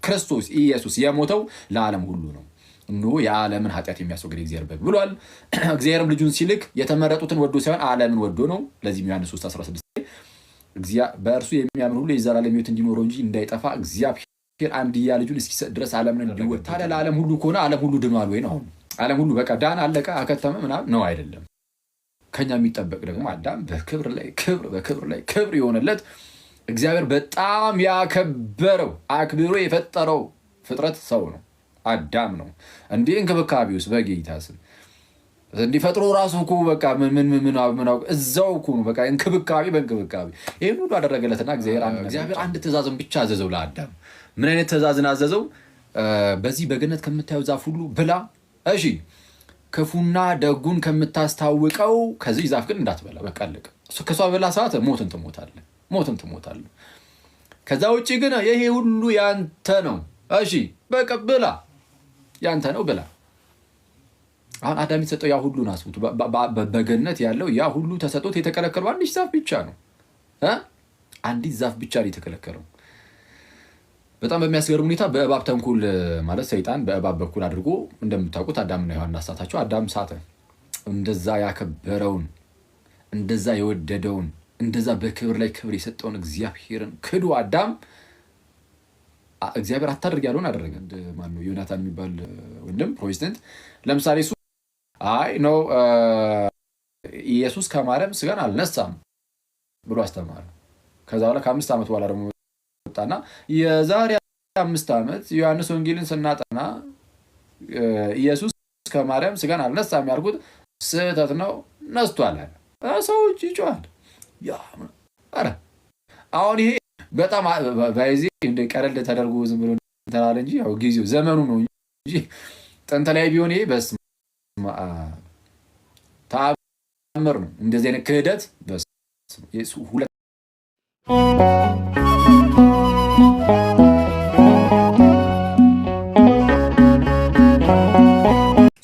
ክርስቶስ ኢየሱስ የሞተው ለዓለም ሁሉ ነው። እንሆ የዓለምን ኃጢአት የሚያስወግድ እግዚአብሔር በግ ብሏል። እግዚአብሔርም ልጁን ሲልክ የተመረጡትን ወዶ ሳይሆን ዓለምን ወዶ ነው። ለዚህም ዮሐንስ 3:16 በእርሱ የሚያምን ሁሉ የዘላለም ሕይወት እንዲኖረው እንጂ እንዳይጠፋ እግዚአብሔር አንድያ ልጁን እስኪሰጥ ድረስ ዓለምን እንዲወድ። ታዲያ ለዓለም ሁሉ ከሆነ ዓለም ሁሉ ድኗል ወይ ነው? ዓለም ሁሉ በቃ ዳን አለቀ አከተመ ምናምን ነው አይደለም። ከኛ የሚጠበቅ ደግሞ አዳም በክብር ላይ ክብር በክብር ላይ ክብር የሆነለት እግዚአብሔር በጣም ያከበረው አክብሮ የፈጠረው ፍጥረት ሰው ነው፣ አዳም ነው። እንዲህ እንክብካቤ ውስጥ በጌታ ስም እንዲፈጥሮ ራሱ እኮ በቃ ምን እዛው እኮ ነው በቃ እንክብካቤ በእንክብካቤ ይሄን ሁሉ አደረገለትና እግዚአብሔር አንድ ትእዛዝን ብቻ አዘዘው ለአዳም። ምን አይነት ትእዛዝን አዘዘው? በዚህ በገነት ከምታየው ዛፍ ሁሉ ብላ፣ እሺ ክፉና ደጉን ከምታስታውቀው ከዚህ ዛፍ ግን እንዳትበላ፣ በቃ አለቀ። ከሷ በላ ሰዓት ሞትን ትሞታለህ። ከዛ ውጪ ግን ይሄ ሁሉ ያንተ ነው፣ እሺ በቃ ብላ፣ ያንተ ነው ብላ። አሁን አዳም የተሰጠው ያ ሁሉ ናስቡት፣ በገነት ያለው ያ ሁሉ ተሰጥቶት የተከለከለው አንዲት ዛፍ ብቻ ነው። አንዲት ዛፍ ብቻ ነው የተከለከለው። በጣም በሚያስገርም ሁኔታ በእባብ ተንኮል ማለት ሰይጣን በእባብ በኩል አድርጎ እንደምታውቁት አዳምና ሔዋንን አሳታቸው። አዳም ሳተ። እንደዛ ያከበረውን እንደዛ የወደደውን እንደዛ በክብር ላይ ክብር የሰጠውን እግዚአብሔርን ክዶ አዳም እግዚአብሔር አታድርግ ያለውን አደረገ። ማነው ዮናታን የሚባል ወንድም ፕሮቴስታንት ለምሳሌ እሱ አይ ነው ኢየሱስ ከማርያም ስጋን አልነሳም ብሎ አስተማረ። ከዛ በኋላ ከ5 ዓመት በኋላ ደግሞ ወጣና የዛሬ 5 ዓመት ዮሐንስ ወንጌልን ስናጠና ኢየሱስ ከማርያም ስጋን አልነሳም ያልኩት ስህተት ነው ነስቷል አለ። ሰዎች ይጮሃል። ኧረ አሁን ይሄ በጣም በዚህ እንደ ቀለል ተደርጎ ዝም ብሎ እንተናል እንጂ ያው ጊዜው ዘመኑ ነው እንጂ ጥንት ላይ ቢሆን ይሄ በስመ አብ ተአምር ነው። እንደዚህ አይነት ክህደት ሁለት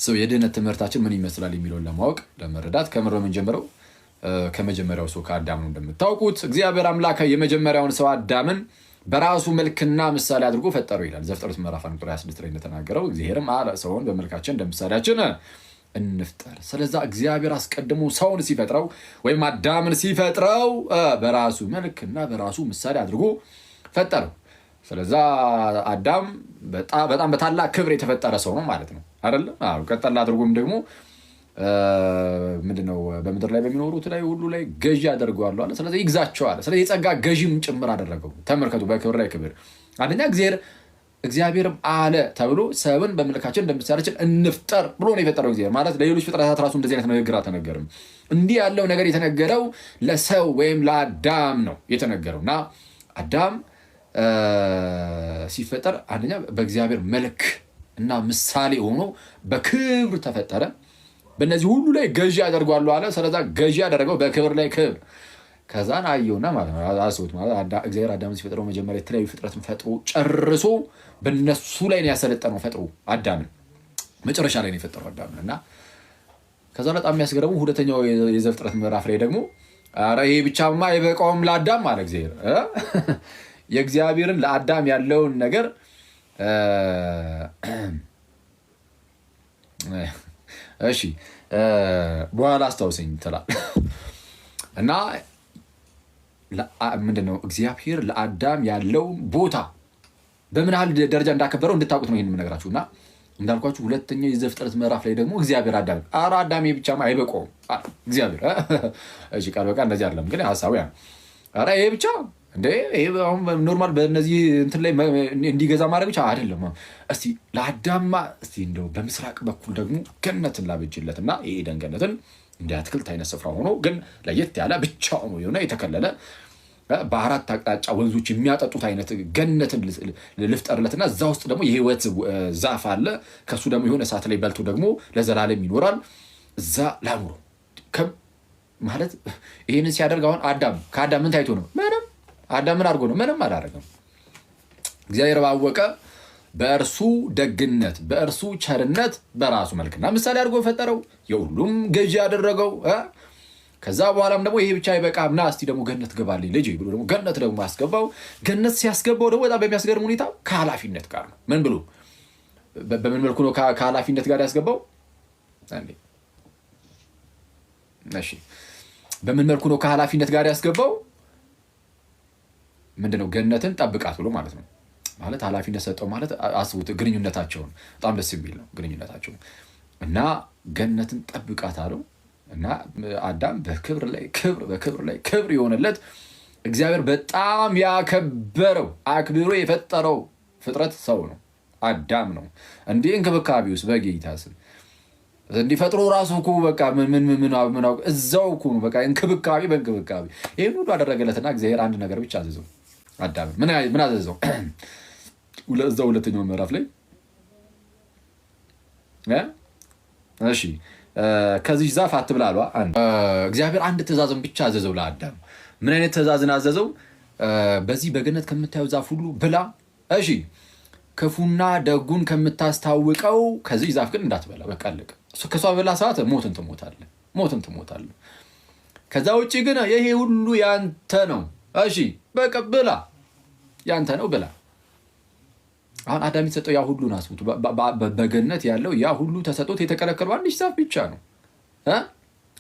ሰው የድህነት ትምህርታችን ምን ይመስላል የሚለውን ለማወቅ ለመረዳት ከምር የምንጀምረው ከመጀመሪያው ሰው ከአዳም ነው። እንደምታውቁት እግዚአብሔር አምላክ የመጀመሪያውን ሰው አዳምን በራሱ መልክና ምሳሌ አድርጎ ፈጠረው ይላል ዘፍጥረት ምዕራፍ 1:26 ላይ እንደተናገረው እግዚአብሔርም አለ ሰውን በመልካችን እንደ ምሳሌያችን እንፍጠር። ስለዛ እግዚአብሔር አስቀድሞ ሰውን ሲፈጥረው ወይም አዳምን ሲፈጥረው በራሱ መልክና በራሱ ምሳሌ አድርጎ ፈጠረው። ስለዛ አዳም በጣም በታላቅ ክብር የተፈጠረ ሰው ነው ማለት ነው አይደል? አዎ። ቀጠል አድርጎም ደግሞ ምንድነው በምድር ላይ በሚኖሩት ላይ ሁሉ ላይ ገዢ አደርገዋለሁ አለ። ስለዚህ ይግዛቸዋል። ስለዚህ የጸጋ ገዢም ጭምር አደረገው። ተመልከቱ፣ በክብር ላይ ክብር። አንደኛ እግዚአብሔርም አለ ተብሎ ሰውን በመልካችን እንደ ምሳሌያችን እንፍጠር ብሎ ነው የፈጠረው እግዚአብሔር። ማለት ለሌሎች ፍጥረታት ራሱ እንደዚህ አይነት ንግግር አልተነገረም። እንዲህ ያለው ነገር የተነገረው ለሰው ወይም ለአዳም ነው የተነገረውና አዳም ሲፈጠር አንደኛ በእግዚአብሔር መልክ እና ምሳሌ ሆኖ በክብር ተፈጠረ። በእነዚህ ሁሉ ላይ ገዢ አደርገዋለሁ አለ። ስለዛ ገዢ ያደረገው በክብር ላይ ክብር። ከዛን አየውና ማለት ነው አስቡት፣ ማለት እግዚአብሔር አዳምን ሲፈጥረው መጀመሪያ የተለያዩ ፍጥረትን ፈጥሮ ጨርሶ በእነሱ ላይ ነው ያሰለጠነው ፈጥሮ አዳምን። መጨረሻ ላይ ነው የፈጠረው አዳምን እና ከዛ በጣም የሚያስገርመው ሁለተኛው የዘፍጥረት ምዕራፍ ላይ ደግሞ ኧረ ይሄ ብቻማ አይበቃውም ለአዳም አለ እግዚአብሔር። የእግዚአብሔርን ለአዳም ያለውን ነገር እሺ በኋላ አስታውሰኝ ትላል እና ምንድነው እግዚአብሔር ለአዳም ያለው ቦታ በምን ያህል ደረጃ እንዳከበረው እንድታውቁት ነው ይሄን የምነግራችሁ። እና እንዳልኳችሁ ሁለተኛው የዘፍጥረት ምዕራፍ ላይ ደግሞ እግዚአብሔር አዳም ብቻማ አይበቃውም እግዚአብሔር። እሺ ቃል በቃ እንደዚህ አይደለም ግን ሐሳቡ ያ ኧረ ይሄ ብቻ እንዴ ይሄ አሁን ኖርማል በእነዚህ እንትን ላይ እንዲገዛ ማድረግ ብቻ አይደለም። እስቲ ለአዳማ እስቲ እንደው በምስራቅ በኩል ደግሞ ገነትን ላበጅለትና ይሄ ገነትን እንደ አትክልት አይነት ስፍራ ሆኖ ግን ለየት ያለ ብቻው ነው የሆነ የተከለለ በአራት አቅጣጫ ወንዞች የሚያጠጡት አይነት ገነትን ልፍጠርለትና እዛ ውስጥ ደግሞ የህይወት ዛፍ አለ። ከሱ ደግሞ የሆነ ሰዓት ላይ በልቶ ደግሞ ለዘላለም ይኖራል እዛ ላኑሮ ማለት ይሄንን ሲያደርግ አሁን ከአዳም ምን ታይቶ ነው? ምንም። አዳም ምን አድርጎ ነው? ምንም አላደረገም። እግዚአብሔር ባወቀ በእርሱ ደግነት በእርሱ ቸርነት በራሱ መልክና ምሳሌ አድርጎ ፈጠረው። የሁሉም ገዢ ያደረገው ከዛ በኋላም ደግሞ ይሄ ብቻ አይበቃም፣ ና እስቲ ደግሞ ገነት ገባልኝ ልጅ ብሎ ደግሞ ገነት ደግሞ ያስገባው። ገነት ሲያስገባው ደግሞ በጣም በሚያስገርም ሁኔታ ከኃላፊነት ጋር ነው። ምን ብሎ በምን መልኩ ነው ከኃላፊነት ጋር ያስገባው? እሺ በምን መልኩ ነው ከኃላፊነት ጋር ያስገባው? ምንድነው? ገነትን ጠብቃት ብሎ ማለት ነው። ማለት ኃላፊነት ሰጠው ማለት አስቡት። ግንኙነታቸውን በጣም ደስ የሚል ነው ግንኙነታቸው እና ገነትን ጠብቃት አለው እና አዳም በክብር ላይ ክብር በክብር ላይ ክብር የሆነለት እግዚአብሔር በጣም ያከበረው አክብሮ የፈጠረው ፍጥረት ሰው ነው፣ አዳም ነው። እንዲህ እንክብካቤ ውስጥ በጌታ ስም እንዲፈጥሮ ራሱ እኮ በቃ ምን እዛው እኮ ነው በቃ እንክብካቤ በእንክብካቤ ይሄን ሁሉ አደረገለትና እግዚአብሔር አንድ ነገር ብቻ አዘዘው። አዳም ምን አዘዘው? እዛው ሁለተኛው ምዕራፍ ላይ እሺ ከዚህ ዛፍ አትብላ አለው። እግዚአብሔር አንድ ትእዛዝን ብቻ አዘዘው ለአዳም። ምን አይነት ትእዛዝን አዘዘው? በዚህ በገነት ከምታየው ዛፍ ሁሉ ብላ፣ እሺ ክፉና ደጉን ከምታስታውቀው ከዚህ ዛፍ ግን እንዳትበላ፣ በቃ አለቀ። ከሷ በላ ሰዓት ሞትን ትሞታለህ። ከዛ ውጭ ግን ይሄ ሁሉ ያንተ ነው፣ እሺ በቃ ብላ፣ ያንተ ነው ብላ። አሁን አዳም የተሰጠው ያ ሁሉ ናስቡት። በገነት ያለው ያ ሁሉ ተሰጥቶት የተከለከለው አንዲት ዛፍ ብቻ ነው።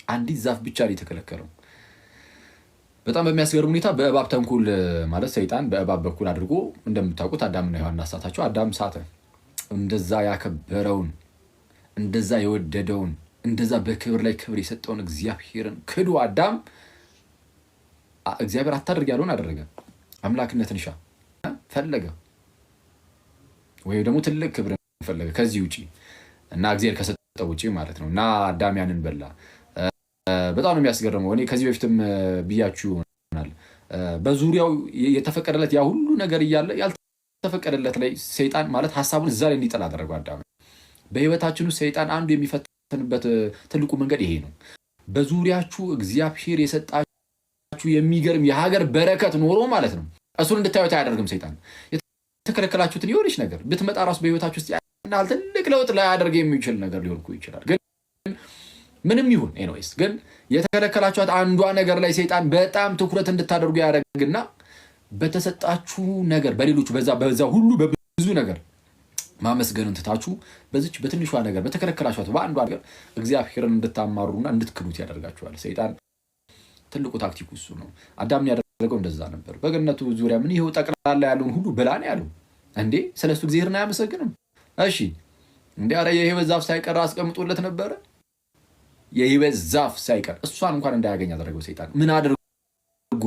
አንዲት ዛፍ ብቻ ነው የተከለከለው። በጣም በሚያስገርም ሁኔታ በእባብ ተንኮል ማለት ሰይጣን በእባብ በኩል አድርጎ እንደምታውቁት አዳምና ሔዋንን አሳታቸው። አዳም ሳተ። እንደዛ ያከበረውን እንደዛ የወደደውን እንደዛ በክብር ላይ ክብር የሰጠውን እግዚአብሔርን ክዶ አዳም እግዚአብሔር አታድርግ ያለውን አደረገ። አምላክነትን ፈለገ ወይ ደግሞ ትልቅ ክብር ፈለገ ከዚህ ውጪ እና እግዚአብሔር ከሰጠው ውጪ ማለት ነው። እና አዳም ያንን በላ። በጣም ነው የሚያስገርመው። እኔ ከዚህ በፊትም ብያችሁ ይሆናል በዙሪያው የተፈቀደለት ያ ሁሉ ነገር እያለ ያልተፈቀደለት ላይ ሰይጣን ማለት ሐሳቡን እዛ ላይ እንዲጠላ አደረገው አዳም። በህይወታችን ውስጥ ሰይጣን አንዱ የሚፈተንበት ትልቁ መንገድ ይሄ ነው። በዙሪያችሁ እግዚአብሔር የሰጣችሁ የሚገርም የሀገር በረከት ኖሮ ማለት ነው እሱን እንድታዩት አያደርግም ሰይጣን። የተከለከላችሁትን የሆነች ነገር ብትመጣ ራሱ በህይወታችሁ ውስጥ ያናል ትልቅ ለውጥ ላያደርግ የሚችል ነገር ሊሆን ይችላል። ግን ምንም ይሁን ኤኒዌይስ ግን የተከለከላችኋት አንዷ ነገር ላይ ሰይጣን በጣም ትኩረት እንድታደርጉ ያደርግና በተሰጣችሁ ነገር በሌሎቹ በዛ ሁሉ በብዙ ነገር ማመስገንን ትታችሁ በዚች በትንሿ ነገር በተከለከላችኋት በአንዷ ነገር እግዚአብሔርን እንድታማሩና እንድትክዱት ያደርጋችኋል ሰይጣን። ትልቁ ታክቲኩ እሱ ነው። አዳምን ያደረገው እንደዛ ነበር። በገነቱ ዙሪያ ምን ይሄው ጠቅላላ ያለውን ሁሉ ብላ ነው ያለው። እንዴ ስለሱ እግዚአብሔርን አያመሰግንም? እሺ እንዴ አረ የህይወት ዛፍ ሳይቀር አስቀምጦለት ነበረ። የህይወት ዛፍ ሳይቀር እሷን እንኳን እንዳያገኝ ያደረገው ሰይጣን ምን አድርጎ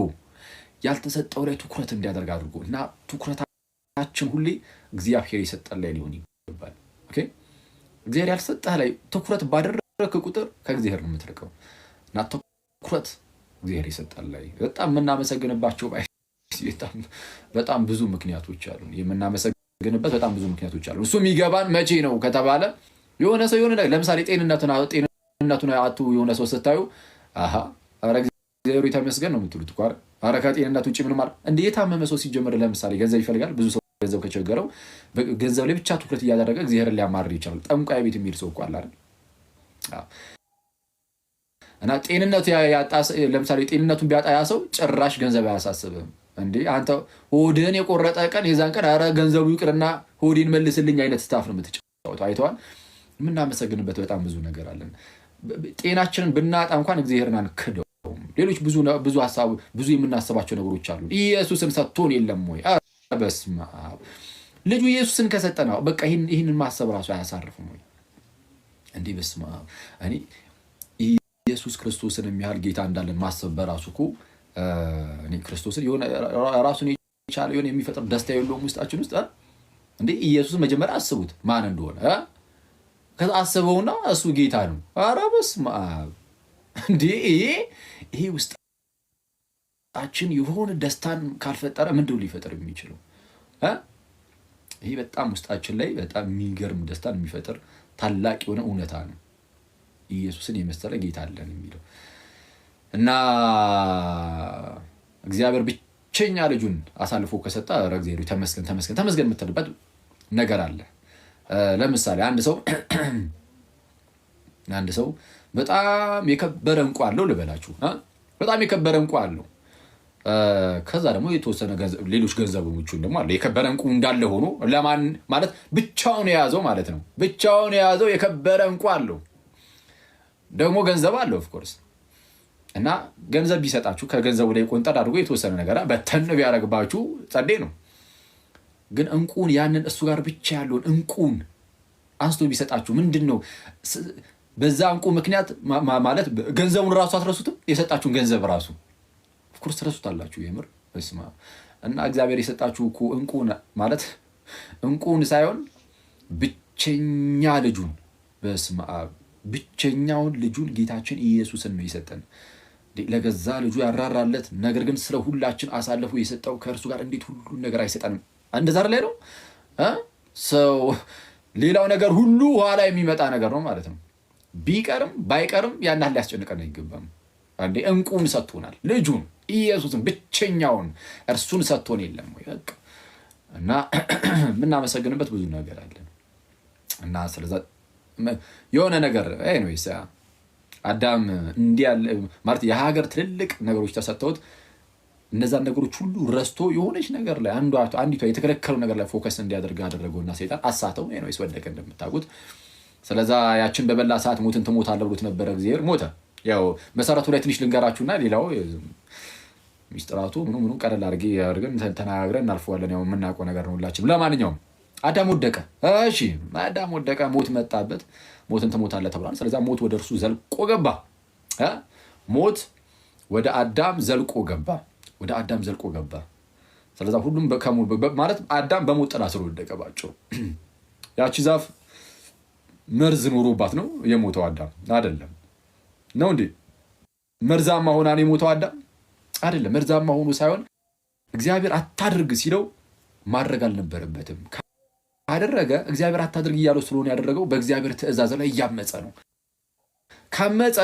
ያልተሰጠው ላይ ትኩረት እንዲያደርግ አድርጎ እና ትኩረታችን ሁሌ እግዚአብሔር የሰጠን ላይ ሊሆን ይገባል። ኦኬ እግዚአብሔር ያልሰጠህ ላይ ትኩረት ባደረክ ቁጥር ከእግዚአብሔር ነው የምትርቀው። እና ትኩረት እግዚአብሔር የሰጠን ላይ በጣም የምናመሰግንባቸው በጣም ብዙ ምክንያቶች አሉ። የምናመሰግንበት በጣም ብዙ ምክንያቶች አሉ። እሱ የሚገባን መቼ ነው ከተባለ የሆነ ሰው የሆነ ነገር ለምሳሌ ጤንነቱን አጡ የሆነ ሰው ስታዩ አሃ አረ እግዚአብሔር የተመስገን ነው የምትሉት እኮ አይደል? አረ ከጤንነት ውጪ ምንም ማለት እንደ የታመመ ሰው ሲጀመር ለምሳሌ ገንዘብ ይፈልጋል። ብዙ ሰው ገንዘብ ከቸገረው ገንዘብ ላይ ብቻ ትኩረት እያደረገ እግዚአብሔርን ሊያማርር ይችላል። ጠንቋይ ቤት የሚሄድ ሰው እኮ አለ አይደል? እና ጤንነቱ ያጣ ለምሳሌ ጤንነቱን ቢያጣ ያ ሰው ጭራሽ ገንዘብ አያሳስብም። እንዴ አንተ ሆድህን የቆረጠ ቀን የዛን ቀን አረ ገንዘቡ ይቅርና ሆዴን መልስልኝ አይነት ስታፍ ነው የምትጫወተው። አይተዋል። የምናመሰግንበት በጣም ብዙ ነገር አለን። ጤናችንን ብናጣ እንኳን እግዚአብሔርን አንክደውም። ሌሎች ብዙ ሀሳቡ ብዙ የምናስባቸው ነገሮች አሉ። ኢየሱስን ሰጥቶን የለም ወይ? በስመ አብ ልጁ ኢየሱስን ከሰጠነው በቃ ይህንን ማሰብ ራሱ አያሳርፍም ወይ? እንዴ በስመ አብ እኔ ኢየሱስ ክርስቶስን የሚያህል ጌታ እንዳለን ማሰብ በራሱ እኮ እኔ ክርስቶስን የሆነ ራሱን የቻለ የሆነ የሚፈጥር ደስታ የለውም ውስጣችን ውስጥ እንዴ? ኢየሱስን መጀመሪያ አስቡት ማን እንደሆነ ከዛ አስበውና እሱ ጌታ ነው። ኧረ በስመ አብ እንዴ! ይሄ ውስጣችን የሆነ ደስታን ካልፈጠረ ምንድነው ሊፈጥር የሚችለው? ይሄ በጣም ውስጣችን ላይ በጣም የሚገርም ደስታን የሚፈጥር ታላቅ የሆነ እውነታ ነው። ኢየሱስን የመሰለ ጌታ አለን የሚለው እና እግዚአብሔር ብቸኛ ልጁን አሳልፎ ከሰጠ ኧረ እግዚአብሔር ተመስገን የምትልበት ነገር አለ። ለምሳሌ አንድ ሰው በጣም የከበረ እንቁ አለው ልበላችሁ። በጣም የከበረ እንቁ አለው። ከዛ ደግሞ የተወሰነ ሌሎች ገንዘቦቹን ደግሞ አለ። የከበረ እንቁ እንዳለ ሆኖ ለማን ማለት ብቻውን የያዘው ማለት ነው። ብቻውን የያዘው የከበረ እንቁ አለው። ደግሞ ገንዘብ አለው ኦፍኮርስ። እና ገንዘብ ቢሰጣችሁ ከገንዘቡ ላይ ቆንጠር አድርጎ የተወሰነ ነገር በተን ቢያደርግባችሁ ጸዴ ነው። ግን እንቁን ያንን እሱ ጋር ብቻ ያለውን እንቁን አንስቶ ቢሰጣችሁ ምንድን ነው? በዛ እንቁ ምክንያት ማለት ገንዘቡን ራሱ አትረሱትም። የሰጣችሁን ገንዘብ ራሱ ኦፍኮርስ ትረሱታላችሁ የምር በስማ። እና እግዚአብሔር የሰጣችሁ እኮ እንቁ ማለት እንቁን ሳይሆን ብቸኛ ልጁን በስመ አብ ብቸኛውን ልጁን ጌታችን ኢየሱስን ነው የሰጠን። ለገዛ ልጁ ያራራለት፣ ነገር ግን ስለ ሁላችን አሳልፎ የሰጠው ከእርሱ ጋር እንዴት ሁሉን ነገር አይሰጠንም? እንደዛ ላይ ነው ሰው። ሌላው ነገር ሁሉ ኋላ የሚመጣ ነገር ነው ማለት ነው። ቢቀርም ባይቀርም ያን ያህል ሊያስጨንቀን አይገባም። አንዴ እንቁን ሰጥቶናል፣ ልጁን ኢየሱስን ብቸኛውን እርሱን ሰጥቶን የለም ወይ? በቃ እና የምናመሰግንበት ብዙ ነገር አለ። እና ስለዛ የሆነ ነገር ኤኒዌይስ አዳም እንዲህ ያለ ማለት የሀገር ትልልቅ ነገሮች ተሰጥተውት እነዛን ነገሮች ሁሉ ረስቶ የሆነች ነገር ላይ አንዲቷ የተከለከለው ነገር ላይ ፎከስ እንዲያደርግ አደረገውና ሰይጣን አሳተው። ኤኒዌይስ ወደቀ እንደምታውቁት። ስለዛ ያችን በበላ ሰዓት ሞትን ትሞታለህ ብሎት ነበረ። እግዚአብሔር ሞተ። ያው መሰረቱ ላይ ትንሽ ልንገራችሁና ሌላው ሚስጥራቱ ምኑ ቀለል አድርገን ተናግረን እናልፈዋለን። ያው የምናውቀው ነገር ነው ሁላችንም። ለማንኛውም አዳም ወደቀ። እሺ አዳም ወደቀ፣ ሞት መጣበት። ሞትን ትሞታለህ ተብሏል። ስለዛ ሞት ወደ እርሱ ዘልቆ ገባ። ሞት ወደ አዳም ዘልቆ ገባ። ወደ አዳም ዘልቆ ገባ። ስለዛ ሁሉም ማለት አዳም በሞት ጥላ ስር ወደቀ ባጭሩ። ያቺ ዛፍ መርዝ ኖሮባት ነው የሞተው አዳም አይደለም። ነው እንዴ? መርዛማ ሆና ነው የሞተው አዳም አይደለም። መርዛማ ሆኖ ሳይሆን እግዚአብሔር አታድርግ ሲለው ማድረግ አልነበረበትም። ካደረገ እግዚአብሔር አታድርግ እያለው ስለሆነ ያደረገው በእግዚአብሔር ትእዛዝ ላይ እያመፀ ነው። ካመፀ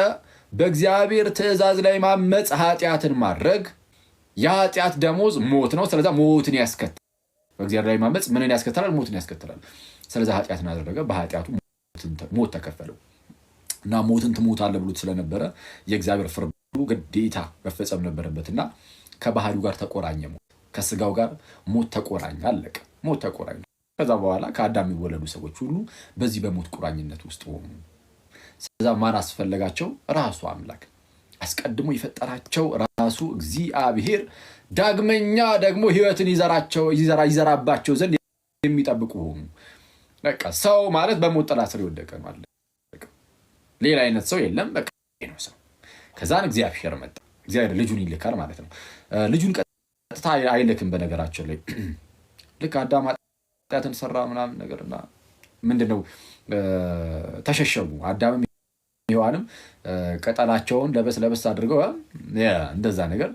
በእግዚአብሔር ትእዛዝ ላይ ማመፅ ኃጢአትን ማድረግ፣ የኃጢአት ደሞዝ ሞት ነው። ስለዛ ሞትን ያስከትላል። በእግዚአብሔር ላይ ማመፅ ምንን ያስከትላል? ሞትን ያስከትላል። ስለዛ ኃጢአትን አደረገ፣ በኃጢአቱ ሞት ተከፈለው እና ሞትን ትሞታለህ ብሎት ስለነበረ የእግዚአብሔር ፍርዱ ግዴታ መፈጸም ነበረበትና ከባህሪው ጋር ተቆራኘ። ሞት ከስጋው ጋር ሞት ተቆራኘ። አለቀ። ሞት ተቆራኘ። ከዛ በኋላ ከአዳም የሚወለዱ ሰዎች ሁሉ በዚህ በሞት ቁራኝነት ውስጥ ሆኑ። ስለዛ ማን አስፈለጋቸው? ራሱ አምላክ አስቀድሞ የፈጠራቸው ራሱ እግዚአብሔር ዳግመኛ ደግሞ ሕይወትን ይዘራባቸው ዘንድ የሚጠብቁ ሆኑ። በቃ ሰው ማለት በሞት ጥላ ስር የወደቀ ማለት ሌላ አይነት ሰው የለም። በቃ ነው ሰው። ከዛን እግዚአብሔር መጣ። እግዚአብሔር ልጁን ይልካል ማለት ነው። ልጁን ቀጥታ አይልክም። በነገራችን ላይ ልክ አዳም ኃጢአትን ሰራ ምናምን ነገርና ምንድነው ተሸሸጉ። አዳምም ሔዋንም ቅጠላቸውን ለበስ አድርገው እንደዛ ነገር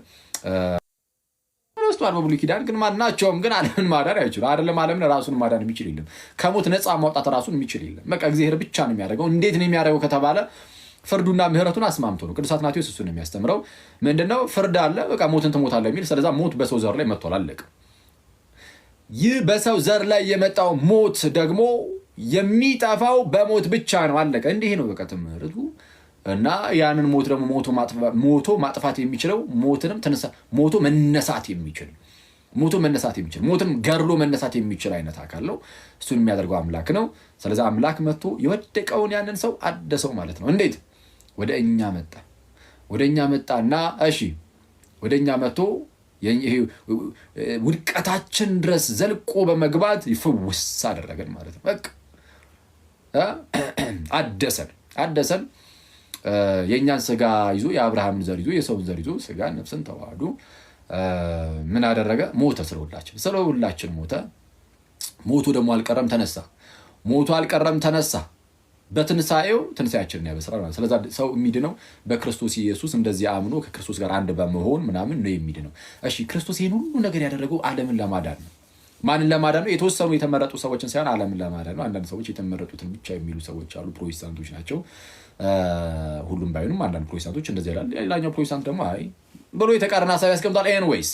ወስቷል በብሉይ ኪዳን። ግን ማናቸውም ግን ዓለምን ማዳን አይችሉም። አይደለም ዓለምን ራሱን ማዳን የሚችል የለም። ከሞት ነፃ ማውጣት ራሱን የሚችል የለም። በቃ እግዚአብሔር ብቻ ነው የሚያደርገው። እንዴት ነው የሚያደርገው ከተባለ ፍርዱና ምህረቱን አስማምቶ ነው። ቅዱስ አትናቴዎስ እሱን የሚያስተምረው ምንድነው? ፍርድ አለ፣ በቃ ሞትን ትሞታለህ የሚል። ስለዛ ሞት በሰው ዘር ላይ መጥቷል፣ አለቀ። ይህ በሰው ዘር ላይ የመጣው ሞት ደግሞ የሚጠፋው በሞት ብቻ ነው፣ አለቀ። እንዲህ ነው በቃ ትምህርቱ። እና ያንን ሞት ደግሞ ሞቶ ማጥፋት የሚችለው ሞቶ መነሳት የሚችል ሞትን ገድሎ መነሳት የሚችል አይነት አካል ነው። እሱን የሚያደርገው አምላክ ነው። ስለዚህ አምላክ መጥቶ የወደቀውን ያንን ሰው አደሰው ማለት ነው። እንዴት? ወደ እኛ መጣና እሺ ወደ እኛ መጥቶ ውድቀታችን ድረስ ዘልቆ በመግባት ይፈውስ አደረገን ማለት ነው። በቃ አደሰን። የእኛን ስጋ ይዞ የአብርሃምን ዘር ይዞ የሰውን ዘር ይዞ ስጋ ነፍስን ተዋህዶ ምን አደረገ? ሞተ። ስለሁላችን ሞተ። ሞቱ ደግሞ አልቀረም ተነሳ። በትንሳኤው ትንሳኤያችንን ያበስራል ማለት። ስለዛ ሰው የሚድነው በክርስቶስ ኢየሱስ እንደዚህ አምኖ ከክርስቶስ ጋር አንድ በመሆን ምናምን ነው የሚድነው። እሺ ክርስቶስ ይህን ሁሉ ነገር ያደረገው ዓለምን ለማዳን ነው። ማንን ለማዳን ነው? የተወሰኑ የተመረጡ ሰዎችን ሳይሆን ዓለምን ለማዳን ነው። አንዳንድ ሰዎች የተመረጡትን ብቻ የሚሉ ሰዎች አሉ፣ ፕሮቴስታንቶች ናቸው። ሁሉም ባይሆንም አንዳንድ ፕሮቴስታንቶች እንደዚህ ይላል። ሌላኛው ፕሮቴስታንት ደግሞ አይ ብሎ የተቃረነ ሀሳብ ያስቀምጣል። ኤንዌይስ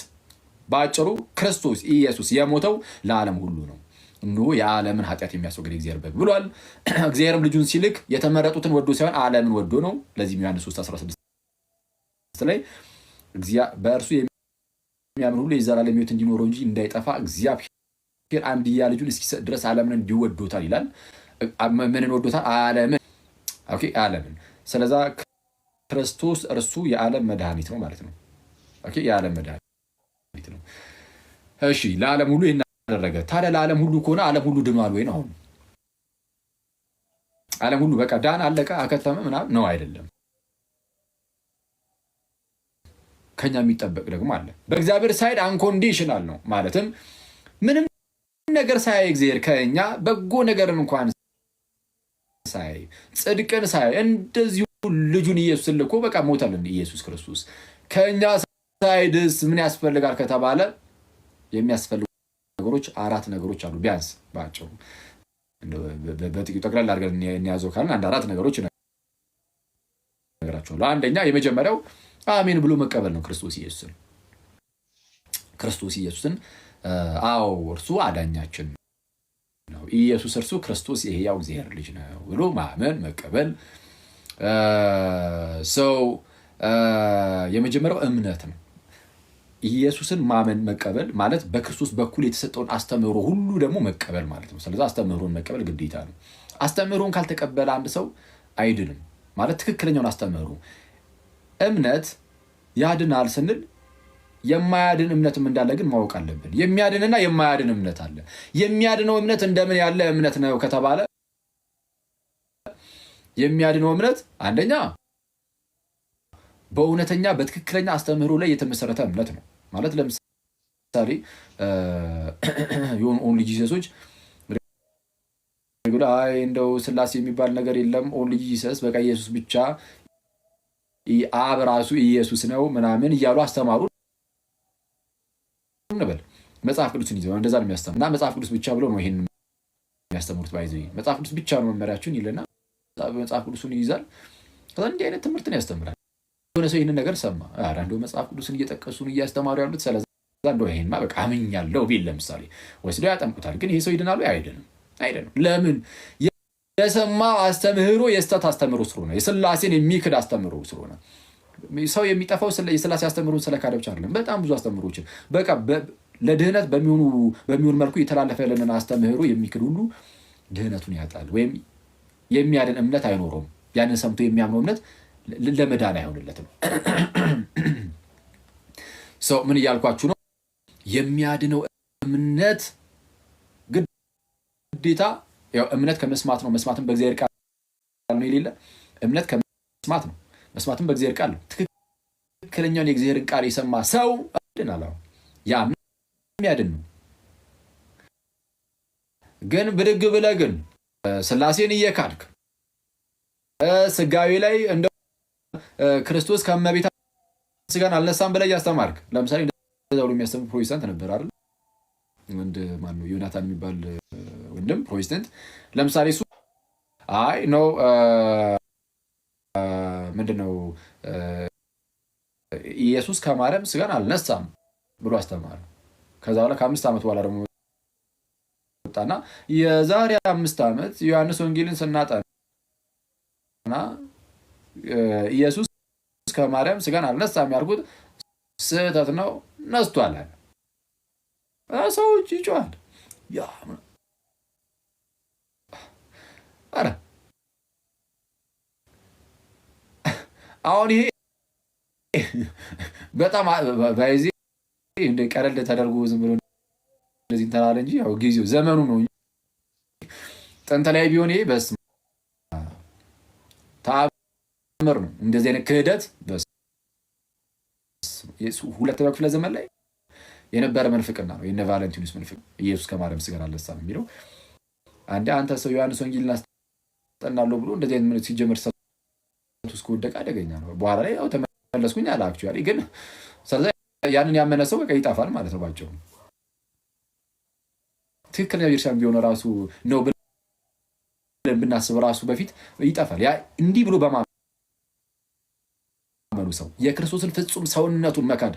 በአጭሩ ክርስቶስ ኢየሱስ የሞተው ለዓለም ሁሉ ነው። እንሆ የዓለምን ኃጢአት የሚያስወግድ የእግዚአብሔር በግ ብሏል። እግዚአብሔርም ልጁን ሲልክ የተመረጡትን ወዶ ሳይሆን ዓለምን ወዶ ነው። ለዚህም ዮሐንስ 3:16 ላይ በእርሱ የሚያምን ሁሉ የዘላለም ሕይወት እንዲኖረው እንጂ እንዳይጠፋ እግዚአብሔር አንድያ ልጁን እስኪሰጥ ድረስ ዓለምን እንዲሁ ወዶታል ይላል። ምንን ወዶታል? ዓለምን። ኦኬ፣ ዓለምን። ስለዛ ክርስቶስ እርሱ የዓለም መድኃኒት ነው ማለት ነው። ኦኬ፣ የዓለም መድኃኒት ነው። እሺ፣ ለዓለም ሁሉ ይሄን አደረገ። ታዲያ ለዓለም ሁሉ ከሆነ ዓለም ሁሉ ድኗል ወይ ነው? አሁን ዓለም ሁሉ በቃ ዳን፣ አለቀ፣ አከተመ ምናምን ነው? አይደለም። ከኛ የሚጠበቅ ደግሞ አለ። በእግዚአብሔር ሳይድ አንኮንዲሽናል ነው። ማለትም ምንም ነገር ሳያይ እግዚአብሔር ከኛ በጎ ነገርን እንኳን ሳያይ ጽድቅን ሳያይ እንደዚሁ ልጁን ኢየሱስን ልኮ በቃ ሞተልን። ኢየሱስ ክርስቶስ ከኛ ሳይድስ ምን ያስፈልጋል ከተባለ የሚያስፈልጉ ነገሮች 4 ነገሮች አሉ። ቢያንስ ባጭሩ በጥቂቱ ጠቅላላ አድርገን እንያዘው ካልን 4 ነገሮች ነገራቸዋለሁ። አንደኛ የመጀመሪያው አሜን ብሎ መቀበል ነው። ክርስቶስ ኢየሱስን አዎ እርሱ አዳኛችን ነው፣ ኢየሱስ እርሱ ክርስቶስ የሕያው እግዚአብሔር ልጅ ነው ብሎ ማመን መቀበል። ሰው የመጀመሪያው እምነት ነው። ኢየሱስን ማመን መቀበል ማለት በክርስቶስ በኩል የተሰጠውን አስተምህሮ ሁሉ ደግሞ መቀበል ማለት ነው። ስለዚህ አስተምህሮን መቀበል ግዴታ ነው። አስተምህሮን ካልተቀበለ አንድ ሰው አይድንም ማለት ትክክለኛውን አስተምህሮ። እምነት ያድናል ስንል የማያድን እምነትም እንዳለ ግን ማወቅ አለብን። የሚያድንና የማያድን እምነት አለ። የሚያድነው እምነት እንደምን ያለ እምነት ነው ከተባለ የሚያድነው እምነት አንደኛ በእውነተኛ በትክክለኛ አስተምህሮ ላይ የተመሰረተ እምነት ነው። ማለት ለምሳሌ የሆኑ ኦንሊ ጂሰሶች እንደው ስላሴ የሚባል ነገር የለም፣ ኦንሊ ጂሰስ በቃ ኢየሱስ ብቻ፣ አብ ራሱ ኢየሱስ ነው ምናምን እያሉ አስተማሩ እንበል። መጽሐፍ ቅዱስን ይዘው እንደዛ ነው የሚያስተምሩ እና መጽሐፍ ቅዱስ ብቻ ብለው ነው ይሄን የሚያስተምሩት። ባይዘ መጽሐፍ ቅዱስ ብቻ ነው መመሪያችን ይልና መጽሐፍ ቅዱስን ይይዛል። ከዛ እንዲህ አይነት ትምህርትን ያስተምራል። የሆነ ሰው ይህንን ነገር ሰማ፣ ኧረ እንደው መጽሐፍ ቅዱስን እየጠቀሱን እያስተማሩ ያሉት ስለዛ እንደው ይሄንማ በቃ አምኛለሁ ቢል ለምሳሌ ወስደው ያጠምቁታል። ግን ይሄ ሰው ይድናሉ? አይደለም። ለምን? የሰማው አስተምህሮ የስተት አስተምህሮ ስለሆነ፣ የስላሴን የሚክድ አስተምህሮ ስለሆነ። ሰው የሚጠፋው የስላሴ አስተምህሮን ስለካደ ብቻ አይደለም። በጣም ብዙ አስተምህሮችን በቃ ለድህነት በሚሆን መልኩ የተላለፈ ያለንን አስተምህሮ የሚክድ ሁሉ ድህነቱን ያጣል፣ ወይም የሚያድን እምነት አይኖረውም። ያንን ሰምቶ የሚያምነው እምነት ለመዳን አይሆንለትም። ሰው ምን እያልኳችሁ ነው? የሚያድነው እምነት ግዴታ ያው እምነት ከመስማት ነው። መስማትም በእግዚአብሔር ቃል ነው የሌለ እምነት ከመስማት ነው። መስማትም በእግዚአብሔር ቃል ነው። ትክክለኛውን የእግዚአብሔርን ቃል የሰማ ሰው ያድናል። ያ የሚያድን ነው። ግን ብድግ ብለህ ግን ስላሴን እየካድክ ስጋዊ ላይ እንደ ክርስቶስ ከእመቤታችን ስጋን አልነሳም ብለህ እያስተማርክ፣ ለምሳሌ እንደዛ ብሎ የሚያስተምር ፕሮቴስታንት ነበር አይደል? ወንድ ማነው ዮናታን የሚባል ወንድም ፕሮቴስታንት። ለምሳሌ እሱ አይ ነው ምንድነው ኢየሱስ ከማርያም ስጋን አልነሳም ብሎ አስተማረ። ከዛ በኋላ ከ5 ዓመት በኋላ ደግሞ ወጣና የዛሬ 5 ዓመት ዮሐንስ ወንጌልን ስናጠና ኢየሱስ ከማርያም ስጋን አልነሳም ያልኩት ስህተት ነው፣ ነስቷል አለ። ሰዎች ይጮሃል። ኧረ አሁን ይሄ በጣም ባይዚ እንደ ቀለል ተደርጎ ዝም ብሎ እንደዚህ ተናለ እንጂ ያው ጊዜው ዘመኑ ነው። ጥንት ላይ ቢሆን ይሄ በስመ አብ ተአምር ነው። እንደዚህ አይነት ክህደት ሁለተኛው ክፍለ ዘመን ላይ የነበረ መንፍቅና ነው። የነ ቫለንቲኑስ መንፍቅ ኢየሱስ ከማርያም ስጋን አልነሳም የሚለው አንተ ሰው ዮሐንስ ወንጌልን አስጠናለሁ ብሎ እንደዚህ አይነት ሲጀመር ውስጥ ከወደቀ አደገኛ ነው። በኋላ ላይ ያው ተመለስኩኝ አለ። አክቹዋሊ ግን ስለዚህ ያንን ያመነ ሰው በቃ ይጣፋል ማለት ነው ባጭሩ። ትክክለኛ ቤተክርስቲያን ቢሆን ራሱ ነው ብለን ብናስብ ራሱ በፊት ይጣፋል። ያ እንዲህ ብሎ በማመኑ ሰው የክርስቶስን ፍጹም ሰውነቱን መካድ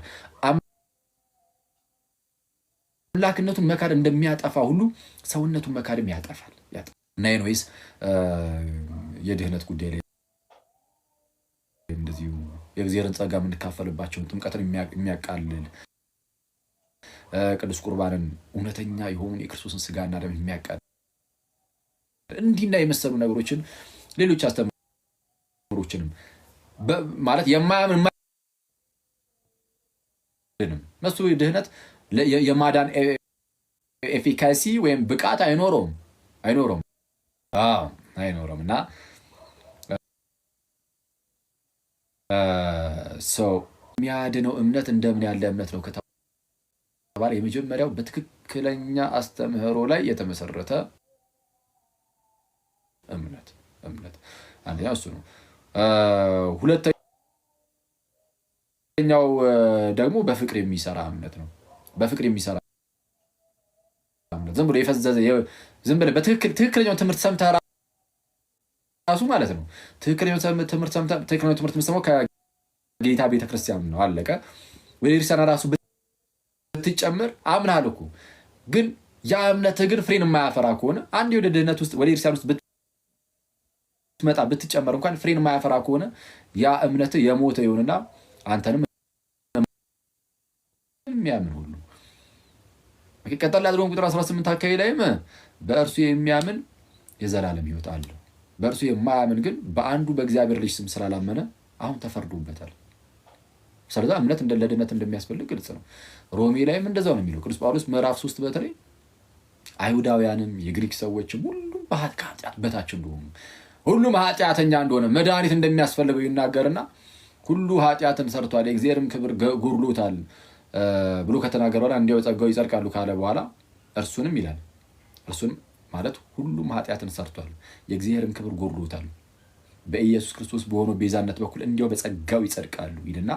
አምላክነቱን መካድ እንደሚያጠፋ ሁሉ ሰውነቱን መካድም ያጠፋል። እና ኤኒዌይስ የድህነት ጉዳይ ላይ እንደዚሁ የእግዚአብሔርን ጸጋ የምንካፈልባቸውን ጥምቀትን የሚያቃልል ቅዱስ ቁርባንን እውነተኛ የሆኑ የክርስቶስን ስጋና ደም የሚያቃልል እንዲና የመሰሉ ነገሮችን ሌሎች አስተምሮችንም ማለት የማያምን መሱ ድህነት የማዳን ኤፊካሲ ወይም ብቃት አይኖረውም። እና ሰው የሚያድነው እምነት እንደምን ያለ እምነት ነው ከተባለ የመጀመሪያው በትክክለኛ አስተምህሮ ላይ የተመሰረተ እምነት አንደኛው እሱ ነው። ሁለተኛው ደግሞ በፍቅር የሚሰራ እምነት ነው። በፍቅር የሚሰራ እምነት ዝም ብሎ የፈዘዘ ዝም ብለህ ትክክለኛው ትምህርት ሰምተህ ራሱ ማለት ነው። ትክክለኛው ትምህርት የምትሰማው ከጌታ ቤተክርስቲያን ነው። አለቀ። ወደ ክርስቲያን ራሱ ብትጨምር አምናለሁ እኮ ግን ያ እምነትህ ግን ፍሬን የማያፈራ ከሆነ አንዴ ወደ ድህነት ውስጥ ወደ ክርስቲያን ውስጥ ብትመጣ ብትጨመር እንኳን ፍሬን የማያፈራ ከሆነ ያ እምነትህ የሞተ ይሆንና አንተንም የሚያምን ሁሉ ቀጠል ያድርገው። ቁጥር 18 አካባቢ ላይም በእርሱ የሚያምን የዘላለም ሕይወት አለው፣ በእርሱ የማያምን ግን በአንዱ በእግዚአብሔር ልጅ ስም ስላላመነ አሁን ተፈርዶበታል። ስለዚህ እምነት ለድነት እንደሚያስፈልግ ግልጽ ነው። ሮሜ ላይም እንደዛው ነው የሚለው ቅዱስ ጳውሎስ ምዕራፍ 3 በተለይ አይሁዳውያንም የግሪክ ሰዎችም ሁሉም ከኃጢአት በታች እንደሆኑ ሁሉም ኃጢአተኛ እንደሆነ መድኃኒት እንደሚያስፈልገው ይናገርና ሁሉ ኃጢአትን ሰርቷል የእግዚአብሔርም ክብር ጎድሎታል ብሎ ከተናገረ በኋላ እንዲያው ጸጋው ይጸድቃሉ ካለ በኋላ እርሱንም ይላል እርሱንም ማለት ሁሉም ኃጢአትን ሰርቷል የእግዚአብሔርም ክብር ጎድሎታል በኢየሱስ ክርስቶስ በሆነው ቤዛነት በኩል እንዲያው በጸጋው ይጸድቃሉ ይልና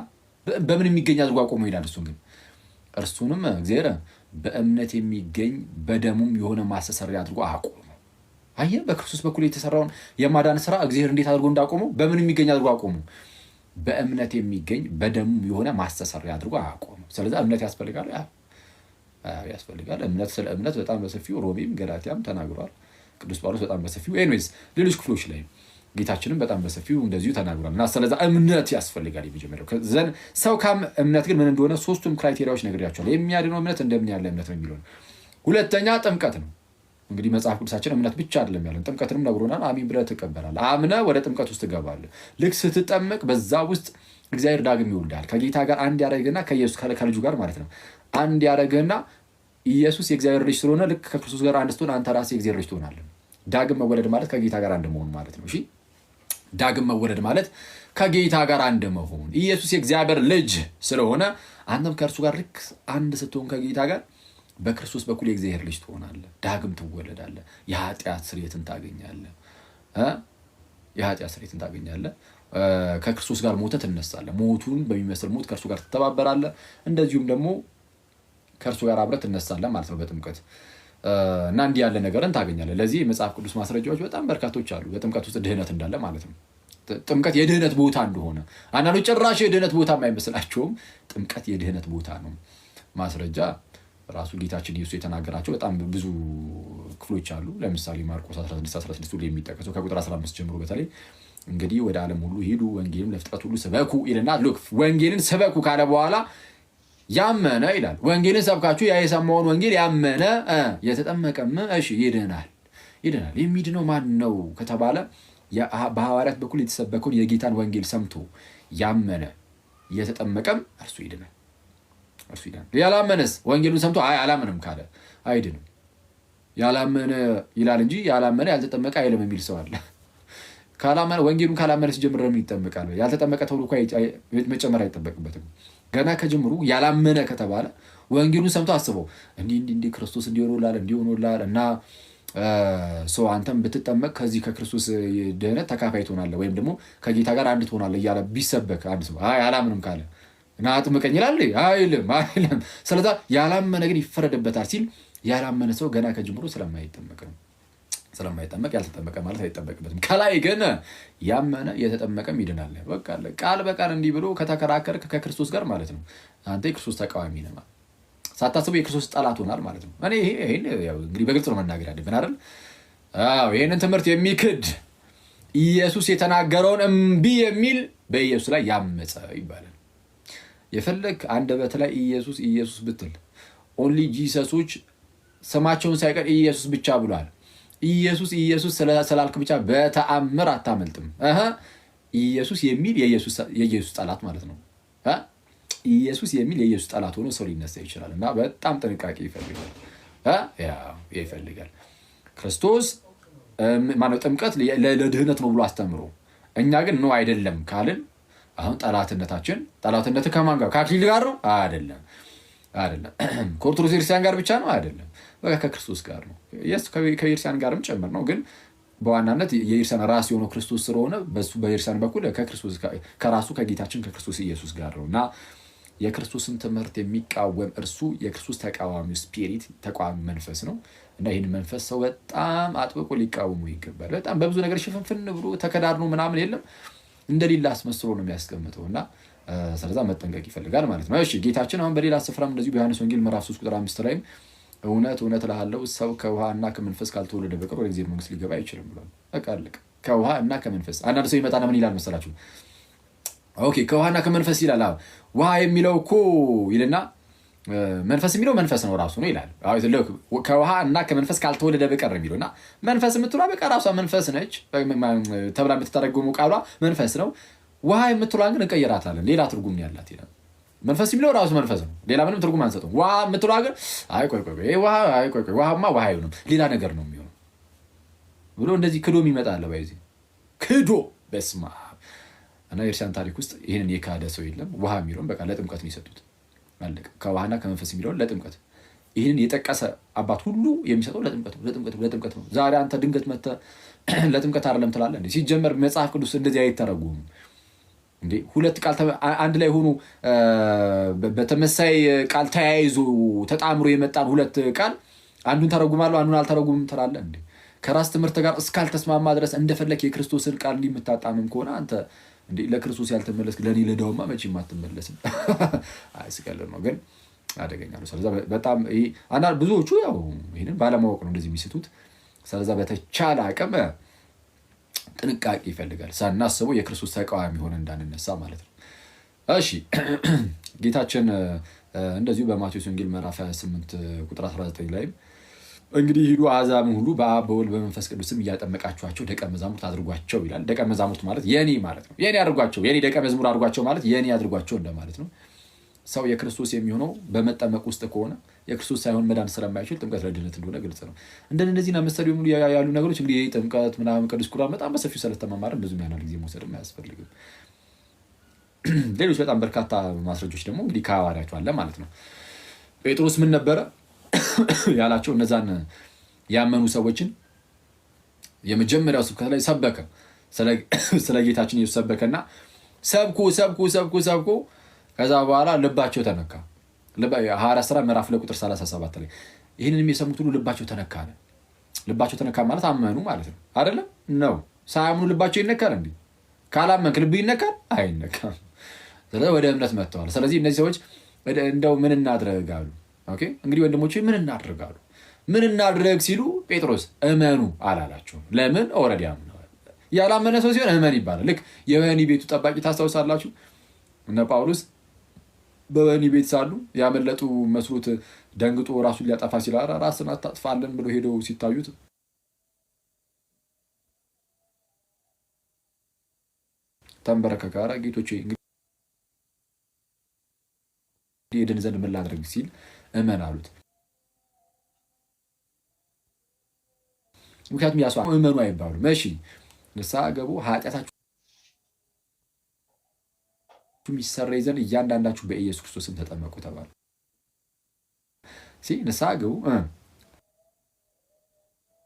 በምን የሚገኝ አድርጎ አቆመው ይላል። እርሱንም እግዚአብሔር በእምነት የሚገኝ በደሙም የሆነ ማስተሰሪያ አድርጎ አቆመው። አየህ፣ በክርስቶስ በኩል የተሰራውን የማዳን ስራ እግዚአብሔር እንዴት አድርጎ እንዳቆመው በምን የሚገኝ አድርጎ አቆመው። በእምነት የሚገኝ በደሙም የሆነ ማስተሰሪያ አድርጎ አቆመው። ስለዚህ እምነት ያስፈልጋል። እምነት ስለ እምነት በጣም በሰፊው ሮሜም ገላትያም ተናግሯል ቅዱስ ጳውሎስ በጣም በሰፊው ኤኒዌይስ ሌሎች ክፍሎች ላይ ጌታችንም በጣም በሰፊው እንደዚሁ ተናግሯል። እና ስለዚህ እምነት ያስፈልጋል። የመጀመሪያው ዘን ሰው ካም እምነት ግን ምን እንደሆነ ሶስቱም ክራይቴሪያዎች ነግሬያቸዋለሁ። የሚያድነው እምነት እንደምን ያለ እምነት ነው የሚለው። ሁለተኛ ጥምቀት ነው። እንግዲህ መጽሐፍ ቅዱሳችን እምነት ብቻ አይደለም ያለን፣ ጥምቀትንም ነግሮናል። አሚን ብለህ ትቀበላለህ፣ አምነህ ወደ ጥምቀት ውስጥ ትገባለህ። ልክ ስትጠመቅ በዛ ውስጥ እግዚአብሔር ዳግም ይወልዳል። ከጌታ ጋር አንድ ያደረግህና ከኢየሱስ ከልጁ ጋር ማለት ነው አንድ ያደረግህና ኢየሱስ የእግዚአብሔር ልጅ ስለሆነ ልክ ከክርስቶስ ጋር አንድ ስትሆን አንተ ራስህ የእግዚአብሔር ልጅ ትሆናለህ። ዳግም መወለድ ማለት ከጌታ ጋር አንድ መሆን ማለት ነው። እሺ፣ ዳግም መወለድ ማለት ከጌታ ጋር አንድ መሆን። ኢየሱስ የእግዚአብሔር ልጅ ስለሆነ አንተም ከእርሱ ጋር ልክ አንድ ስትሆን ከጌታ ጋር በክርስቶስ በኩል የእግዚአብሔር ልጅ ትሆናለህ። ዳግም ትወለዳለህ። የኃጢአት ስርየትን ታገኛለህ። ከክርስቶስ ጋር ሞተህ ትነሳለህ። ሞቱን በሚመስል ሞት ከእርሱ ጋር ትተባበራለህ። እንደዚሁም ደግሞ ከእርሱ ጋር አብረህ ትነሳለህ ማለት ነው በጥምቀት እና እንዲህ ያለ ነገርን ታገኛለህ። ለዚህ የመጽሐፍ ቅዱስ ማስረጃዎች በጣም በርካቶች አሉ። በጥምቀት ውስጥ ድህነት እንዳለ ማለት ነው። ጥምቀት የድህነት ቦታ እንደሆነ አንዳንዶች ጭራሽ የድህነት ቦታ የማይመስላቸውም ጥምቀት የድህነት ቦታ ነው። ማስረጃ ራሱ ጌታችን ኢየሱስ የተናገራቸው በጣም ብዙ ክፍሎች አሉ። ለምሳሌ ማርቆስ 16 ሁሉ የሚጠቀሰው ከቁጥር 15 ጀምሮ በተለይ እንግዲህ ወደ ዓለም ሁሉ ሂዱ ወንጌልን ለፍጥረት ሁሉ ስበኩ ይልና ሉክ ወንጌልን ስበኩ ካለ በኋላ ያመነ ይላል። ወንጌልን ሰብካችሁ ያ የሰማውን ወንጌል ያመነ የተጠመቀም እሺ ይድናል። የሚድነው ማን ነው ከተባለ በሐዋርያት በኩል የተሰበከውን የጌታን ወንጌል ሰምቶ ያመነ የተጠመቀም እርሱ ይድናል። ያላመነስ ወንጌሉን ሰምቶ አላመንም ካለ አይድንም። ያላመነ ይላል እንጂ ያላመነ ያልተጠመቀ አይልም የሚል ሰው አለ። ካላመነ ወንጌሉን ካላመነ ሲጀምር ለምን ይጠመቃል? ያልተጠመቀ ተብሎ እኮ መጨመር አይጠበቅበትም። ገና ከጀምሩ ያላመነ ከተባለ ወንጌሉን ሰምቶ አስበው እንዲህ ክርስቶስ እንዲሆኖላል እና ሰው አንተም ብትጠመቅ ከዚህ ከክርስቶስ ድህነት ተካፋይ ትሆናለህ ወይም ደግሞ ከጌታ ጋር አንድ ትሆናለህ እያለ ቢሰበክ አንድ ሰው አላምንም ካለ እና አጥምቀኝ ይላል አይልም። ስለዚህ ያላመነ ግን ይፈረድበታል ሲል ያላመነ ሰው ገና ከጀምሩ ስለማይጠመቅ ያልተጠመቀ ማለት አይጠበቅበትም። ከላይ ግን ያመነ የተጠመቀም ይድናል። በቃ ቃል በቃል እንዲህ ብሎ ከተከራከርክ ከክርስቶስ ጋር ማለት ነው አንተ የክርስቶስ ተቃዋሚ ነህ። ሳታስቡ የክርስቶስ ጠላት ሆናል ማለት ነው። እኔ ይሄን እንግዲህ በግልጽ ነው መናገር ያለብን አይደል? አዎ ይሄንን ትምህርት የሚክድ ኢየሱስ የተናገረውን እምቢ የሚል በኢየሱስ ላይ ያመፀ ይባላል። የፈለግ አንደበት ላይ ኢየሱስ ኢየሱስ ብትል ኦንሊ ጂሰሶች ስማቸውን ሳይቀር ኢየሱስ ብቻ ብሏል። ኢየሱስ ኢየሱስ ስላልክ ብቻ በተአምር አታመልጥም። ኢየሱስ የሚል የኢየሱስ ጠላት ማለት ነው። ኢየሱስ የሚል የኢየሱስ ጠላት ሆኖ ሰው ሊነሳ ይችላል እና በጣም ጥንቃቄ ይፈልጋል። ክርስቶስ ማነው ጥምቀት ለድህነት ነው ብሎ አስተምሮ እኛ ግን ነው አይደለም ካልን አሁን ጠላትነት ከማን ጋር? ከአክሊል ጋር ነው? አይደለም። ከኦርቶዶክስ ክርስቲያን ጋር ብቻ ነው? አይደለም። በቃ ከክርስቶስ ጋር ነው። ከኢርሲያን ጋርም ጭምር ነው። ግን በዋናነት የኢርሲያን ራስ የሆነው ክርስቶስ ስለሆነ በሱ በኢርሲያን በኩል ከራሱ ከጌታችን ከክርስቶስ ኢየሱስ ጋር ነው እና የክርስቶስን ትምህርት የሚቃወም እርሱ የክርስቶስ ተቃዋሚ ስፒሪት ተቃዋሚ መንፈስ ነው እና ይህን መንፈስ ሰው በጣም አጥብቆ ሊቃወሙ ይገባል። በጣም በብዙ ነገር ሽፍንፍን ብሎ ተከዳድኖ ምናምን የለም እንደሌላ አስመስሎ ነው የሚያስቀምጠው እና ስለዛ መጠንቀቅ ይፈልጋል ማለት ነው። እሺ ጌታችን አሁን በሌላ ስፍራም እንደዚሁ በዮሐንስ ወንጌል ምዕራፍ 3 ቁጥር 5 ላይ እውነት እውነት እልሃለሁ ሰው ከውሃና ከመንፈስ ካልተወለደ በቀር ወደ እግዚአብሔር መንግስት ሊገባ አይችልም ብሏል። በቃ አለቀ። ከውሃ እና ከመንፈስ አንዳንድ ሰው ይመጣና ምን ይላል መሰላችሁ? ኦኬ ከውሃና ከመንፈስ ይላል። ውሃ የሚለው እኮ ይልና መንፈስ የሚለው መንፈስ ነው ራሱ ነው ይላል። ከውሃ እና ከመንፈስ ካልተወለደ በቀር የሚለው እና መንፈስ የምትሏ በቃ ራሷ መንፈስ ነች ተብላ የምትተረጎመው ቃሏ መንፈስ ነው። ውሃ የምትሏን ግን እንቀይራታለን፣ ሌላ ትርጉም ያላት ይላል። መንፈስ የሚለው ራሱ መንፈስ ነው፣ ሌላ ምንም ትርጉም አንሰጠው። ውሃ የምትሏ ግን ውሃማ ውሃ አይሆንም ሌላ ነገር ነው የሚሆነው ብሎ እንደዚህ ክዶ የሚመጣ አለ። ባይዚ ክዶ በስማ እና የኢርሲያን ታሪክ ውስጥ ይህንን የካደ ሰው የለም። ውሃ የሚለውን በቃ ለጥምቀት ነው የሰጡት። አለቀ። ከውሃና ከመንፈስ የሚለውን ለጥምቀት ይህንን የጠቀሰ አባት ሁሉ የሚሰጠው ለጥምቀት ነው። ዛሬ አንተ ድንገት መተህ ለጥምቀት አይደለም ትላለህ እንዴ? ሲጀመር መጽሐፍ ቅዱስ እንደዚህ አይተረጉም እንዴ? ሁለት ቃል አንድ ላይ ሆኖ በተመሳይ ቃል ተያይዞ ተጣምሮ የመጣን ሁለት ቃል አንዱን ተረጉማለሁ አንዱን አልተረጉምም ትላለህ እንዴ? ከራስ ትምህርት ጋር እስካልተስማማ ድረስ እንደፈለክ የክርስቶስን ቃል እንዲምታጣምም ከሆነ አንተ እንዴ ለክርስቶስ ያልተመለስክ ለኔ ለዳውማ መቼም አትመለስም። አይስቀልም ነው ግን አደገኛ ነው። ስለዚህ በጣም አንዳንድ ብዙዎቹ ያው ይሄንን ባለማወቅ ነው እንደዚህ የሚስቱት። ስለዚህ በተቻለ አቅም ጥንቃቄ ይፈልጋል። ሳናስበው የክርስቶስ ተቃዋሚ ሆነ እንዳንነሳ ማለት ነው። እሺ ጌታችን እንደዚሁ በማቴዎስ ወንጌል ምዕራፍ 28 ቁጥር 19 ላይ እንግዲህ ሂዱ አሕዛብን ሁሉ በአብ በወልድ በመንፈስ ቅዱስም እያጠመቃችኋቸው ደቀ መዛሙርት አድርጓቸው ይላል። ደቀ መዛሙርት ማለት የኔ ማለት ነው። የኔ አድርጓቸው፣ የኔ ደቀ መዝሙር አድርጓቸው ማለት የኔ አድርጓቸው እንደማለት ነው። ሰው የክርስቶስ የሚሆነው በመጠመቅ ውስጥ ከሆነ የክርስቶስ ሳይሆን መዳን ስለማይችል ጥምቀት ለድነት እንደሆነ ግልጽ ነው። እንደነዚህና መሰሉ ያሉ ነገሮች እንግዲህ ጥምቀት ምናምን ቅዱስ ቁርባን በጣም በሰፊው ስለተማማርን ብዙ ያናል ጊዜ መውሰድም አያስፈልግም። ሌሎች በጣም በርካታ ማስረጃዎች ደግሞ እንግዲህ ከሐዋርያቱ አለ ማለት ነው። ጴጥሮስ ምን ነበረ ያላቸው? እነዛን ያመኑ ሰዎችን የመጀመሪያው ስብከት ላይ ሰበከ። ስለ ጌታችን ኢየሱስ ሰበከና ሰብኩ ከዛ በኋላ ልባቸው ተነካ። ሐዋርያት ሥራ ምዕራፍ 2 ቁጥር 37 ላይ ይህንን የሰሙት ሁሉ ልባቸው ተነካ አለ። ልባቸው ተነካ ማለት አመኑ ማለት ነው አይደለም? ነው። ሳያምኑ ልባቸው ይነካል እንዴ? ካላመንክ ልብ ይነካል? አይነካም። ስለዚህ ወደ እምነት መጥተዋል። ስለዚህ እነዚህ ሰዎች እንደው ምን እናድርጋሉ? ኦኬ እንግዲህ ወንድሞቼ ምን እናድርጋሉ? ምን እናድርግ ሲሉ ጴጥሮስ እመኑ አላላቸውም። ለምን? ኦልሬዲ አምነዋል። ያላመነ ሰው ሲሆን እመን ይባላል። ልክ የወህኒ ቤቱ ጠባቂ ታስታውሳላችሁ? እነ ጳውሎስ በወህኒ ቤት ሳሉ ያመለጡ መስሎት ደንግጦ ራሱን ሊያጠፋ ሲል ራስን አታጥፋለን ብሎ ሄደው ሲታዩት ተንበረከከ። ጌቶቼ ሄደን ዘንድ ምን ላድርግ ሲል እመን አሉት። ምክንያቱም ያሷ እመኑ አይባሉም። እሺ ንስሐ ገቡ፣ ኃጢአታችሁ የሚሰረይ ዘንድ እያንዳንዳችሁ በኢየሱስ ክርስቶስም ተጠመቁ ተባሉ። ንስሐ ገቡ፣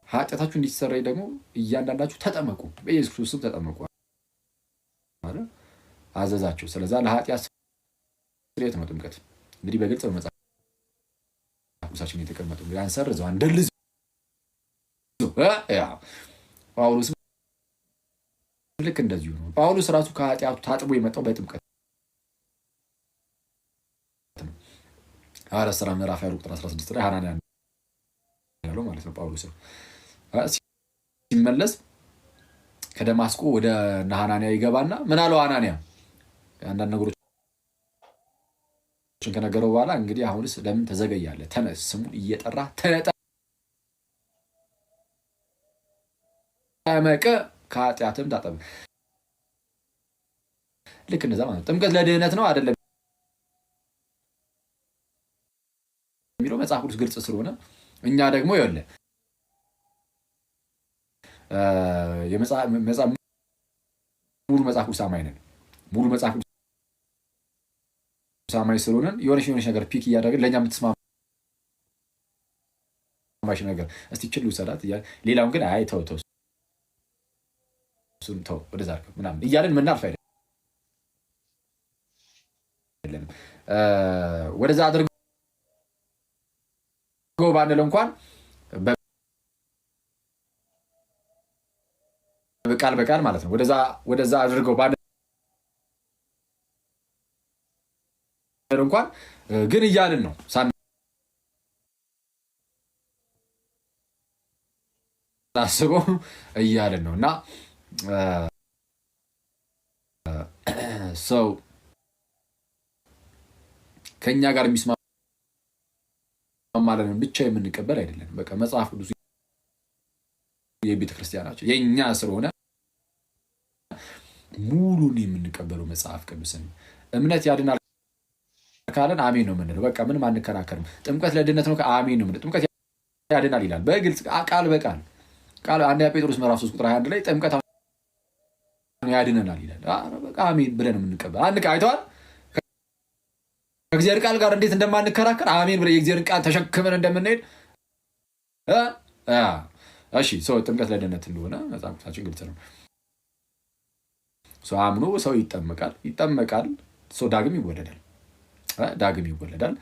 ኃጢአታችሁ እንዲሰረይ ደግሞ እያንዳንዳችሁ ተጠመቁ፣ በኢየሱስ ክርስቶስም ተጠመቁ አዘዛቸው። ስለዛ ለኃጢአት ስርየት ነው ጥምቀት። እንግዲህ በግልጽ በመጽሐፍ ቅዱሳችን የተቀመጡ አንሰርዘው አንደልዘው ጳውሎስ ልክ እንደዚሁ ነው። ጳውሎስ ራሱ ከኃጢአቱ ታጥቦ የመጣው በጥምቀት ነው። ሐዋርያት ሥራ ምዕራፍ 20 ቁጥር 16 ላይ ሐናንያ ያለው ማለት ነው። ጳውሎስ ሲመለስ ከደማስቆ ወደ ሐናንያ ይገባና ምን አለው ሐናንያ አንዳንድ ነገሮችን ከነገረው በኋላ እንግዲህ አሁንስ ለምን ተዘገያለህ? ተነስ፣ ስሙን እየጠራ ተጠመቅ፣ ከኃጢአትም ታጠብ። ልክ እንደዛ ማለት ጥምቀት ለድህነት ነው አይደለም የሚለው መጽሐፍ ቅዱስ ግልጽ ስለሆነ እኛ ደግሞ ይኸውልህ ሙሉ መጽሐፍ ቅዱስ አማኝ ነን። ሙሉ መጽሐፍ ቅዱስ አማኝ ስለሆነን የሆነች ነገር ፒክ እያደረግን ለእኛ የምትስማማሽ ነገር እስቲ ችል ውሰዳት እያልን ሌላውን ግን አይ ተው እሱን ተው ወደዛ አድርገው ምናምን እያልን ምናልፍ አይደለም። ወደዛ አድርገው ባንለው እንኳን በቃል ማለት ነው ወደዛ አድርገው ባንለው እንኳን ግን እያልን ነው ሳናስበው እያልን ነው። እና ሰው ከኛ ጋር የሚስማማ ማለትን ብቻ የምንቀበል አይደለም። በቃ መጽሐፍ ቅዱስ የቤተ ክርስቲያናቸው የኛ ስለሆነ ሙሉን የምንቀበለው መጽሐፍ ቅዱስን እምነት ያድናል ካለን አሜን ነው የምንለው። በቃ ምንም አንከራከርም። ጥምቀት ለድነት ነው አሜን ነው የምንለው። ጥምቀት ያድናል ይላል በግልጽ ቃል በቃል አንደኛ ጴጥሮስ ምዕራፍ 3 ቁጥር 21 ላይ ጥምቀት ያድነናል ይላል። በቃ አሜን ብለን የምንቀበል አይተዋል። ከእግዚአብሔር ቃል ጋር እንዴት እንደማንከራከር አሜን ብለን የእግዚአብሔር ቃል ተሸክመን እንደምንሄድ እሺ። ሰው ጥምቀት ለድነት እንደሆነ መጽሐፍ ቅዱሳችን ግልጽ ነው። ሰው አምኖ ሰው ይጠመቃል። ሰው ዳግም ይወለዳል።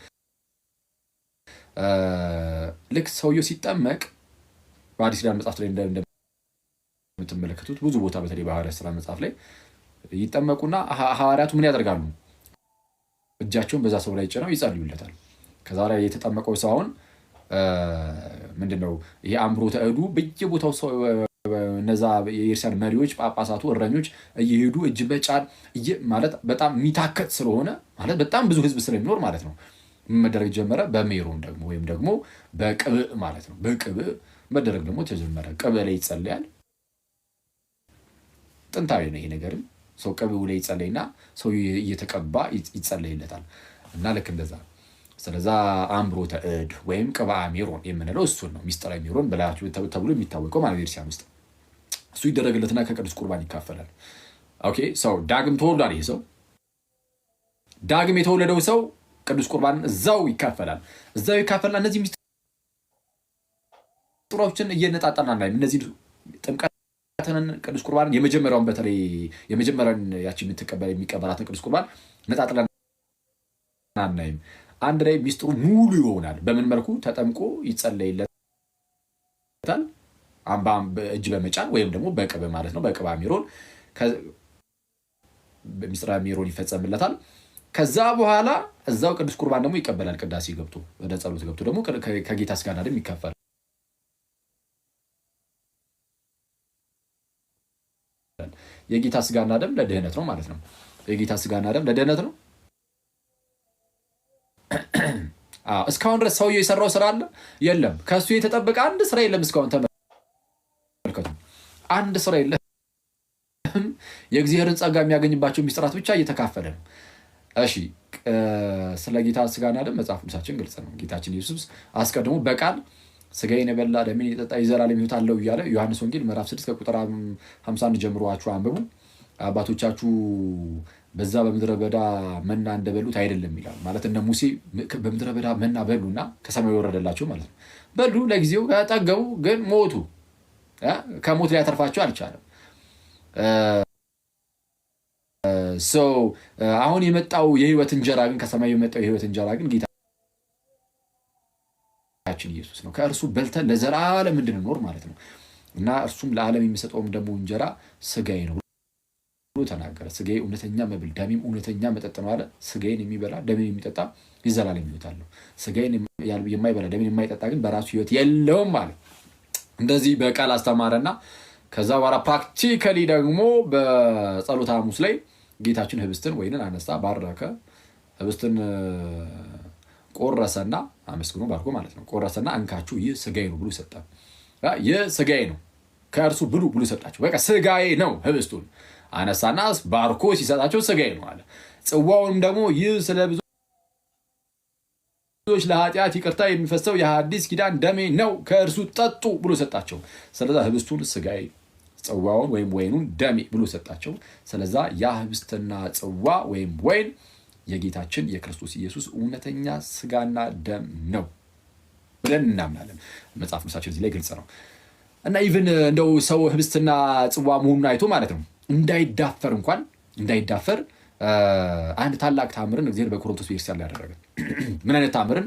ልክ ሰውየው ሲጠመቅ በአዲስ ኪዳን መጽሐፍ ላይ እንደምትመለከቱት ብዙ ቦታ በተለይ በሐዋርያት ሥራ መጽሐፍ ላይ ይጠመቁና ሐዋርያቱ ምን ያደርጋሉ? እጃቸውን በዛ ሰው ላይ ጭነው ይጸልዩለታል። ከዛ ላይ የተጠመቀው ሰው አሁን ምንድነው ይሄ አምብሮተ እዱ በየቦታው ሰው እነዛ የኤርሲያን መሪዎች፣ ጳጳሳቱ፣ እረኞች እየሄዱ እጅ በጫን ማለት በጣም የሚታከት ስለሆነ ማለት በጣም ብዙ ሕዝብ ስለሚኖር ማለት ነው መደረግ ጀመረ። በሜሮን ደግሞ ወይም ደግሞ በቅብዕ ማለት ነው። በቅብዕ መደረግ ደግሞ ተጀመረ። ቅብዕ ላይ ይጸለያል። ጥንታዊ ነው ይሄ ነገርም። ሰው ቅብዕ ላይ ይጸለይና ሰው እየተቀባ ይጸለይለታል እና ልክ እንደዛ ስለዛ አምብሮተ እድ ወይም ቅብዓ ሜሮን የምንለው እሱን ነው። ሚስጥራዊ ሜሮን ብላችሁ ተብሎ የሚታወቀው ማለት ቤተክርስቲያን ውስጥ እሱ ይደረግለትና ከቅዱስ ቁርባን ይካፈላል። ኦኬ ሰው ዳግም ተወልዷል። ይሄ ሰው ዳግም የተወለደው ሰው ቅዱስ ቁርባንን እዛው ይካፈላል። እነዚህ ሚስጥሮችን እየነጣጣልና ላይ እነዚህ ጥምቀትን ቅዱስ ቁርባንን የመጀመሪያውን በተለይ የመጀመሪያውን ያቺ የሚቀበላትን ቅዱስ ቁርባን ነጣጥለን አናይም። አንድ ላይ ሚስጥሩ ሙሉ ይሆናል። በምን መልኩ ተጠምቆ ይጸለይለታል? እጅ በመጫን ወይም ደግሞ በቅብዕ ማለት ነው። በቅብዓ ሜሮን ሚስጥራዊ ሜሮን ይፈጸምለታል። ከዛ በኋላ እዛው ቅዱስ ቁርባን ደግሞ ይቀበላል። ቅዳሴ ገብቶ ወደ ጸሎት ገብቶ ደግሞ ከጌታ ስጋና ደም ይካፈላል። የጌታ ስጋና ደም ለድህነት ነው ማለት ነው። የጌታ ስጋና ደም ለድህነት ነው። እስካሁን ድረስ ሰውየው የሰራው ስራ አለ የለም? ከሱ የተጠበቀ አንድ ስራ የለም። እስካሁን ተመልከቱ፣ አንድ ስራ የለም። የእግዚአብሔርን ጸጋ የሚያገኝባቸው ሚስጥራት ብቻ እየተካፈለ ነው። እሺ፣ ስለ ጌታ ስጋና ደም መጽሐፍ ቅዱሳችን ግልጽ ነው። ጌታችን ኢየሱስ አስቀድሞ በቃል ስጋዬን የበላ ደሜን የጠጣ የዘላለም ሕይወት አለው እያለ ዮሐንስ ወንጌል ምዕራፍ 6 ከቁጥር 51 ጀምሯችሁ አንብቡ። አባቶቻችሁ በዛ በምድረ በዳ መና እንደበሉት አይደለም ይላል። ማለት እነ ሙሴ በምድረ በዳ መና በሉና ከሰማይ ወረደላቸው ማለት ነው። በሉ ለጊዜው ጠገቡ፣ ግን ሞቱ። ከሞት ሊያተርፋቸው አልቻለም። አሁን የመጣው የህይወት እንጀራ ግን ከሰማይ የመጣው የህይወት እንጀራ ግን ጌታችን ኢየሱስ ነው። ከእርሱ በልተን ለዘላለም እንድንኖር ማለት ነው። እና እርሱም ለዓለም የሚሰጠውም ደግሞ እንጀራ ስጋዬ ነው ብሎ ተናገረ። ስጋዬ እውነተኛ መብል ደሜም እውነተኛ መጠጥ ነው አለ። ስጋዬን የሚበላ ደሜን የሚጠጣ የዘላለም ሕይወት አለው። ሥጋዬን የማይበላ ደሜን የማይጠጣ ግን በራሱ ሕይወት የለውም አለ። እንደዚህ በቃል አስተማረና ከዛ በኋላ ፕራክቲካሊ ደግሞ በጸሎተ ሐሙስ ላይ ጌታችን ህብስትን ወይንን አነሳ፣ ባረከ፣ ህብስትን ቆረሰና አመስግኖ ባርኮ ማለት ነው ቆረሰና እንካችሁ ይህ ሥጋዬ ነው ብሎ ሰጠ። ይህ ሥጋዬ ነው ከእርሱ ብሉ ብሎ ሰጣቸው። በቃ ሥጋዬ ነው። ህብስቱን አነሳና ባርኮ ሲሰጣቸው ሥጋዬ ነው አለ። ጽዋውንም ደግሞ ይህ ስለ ብዙዎች ለኃጢአት ይቅርታ የሚፈሰው የሐዲስ ኪዳን ደሜ ነው ከእርሱ ጠጡ ብሎ ሰጣቸው። ስለዛ ህብስቱን ሥጋዬ፣ ጽዋውን ወይም ወይኑን ደሜ ብሎ ሰጣቸው። ስለዛ ያ ህብስትና ጽዋ ወይም ወይን የጌታችን የክርስቶስ ኢየሱስ እውነተኛ ሥጋና ደም ነው ብለን እናምናለን። መጽሐፍ ቅዱሳችን እዚህ ላይ ግልጽ ነው። እና ኢቭን እንደው ሰው ህብስትና ጽዋ መሆኑን አይቶ ማለት ነው እንዳይዳፈር አንድ ታላቅ ታምርን እግዚአብሔር በቆሮንቶስ ቤተክርስቲያን ላይ ያደረገ። ምን አይነት ታምርን?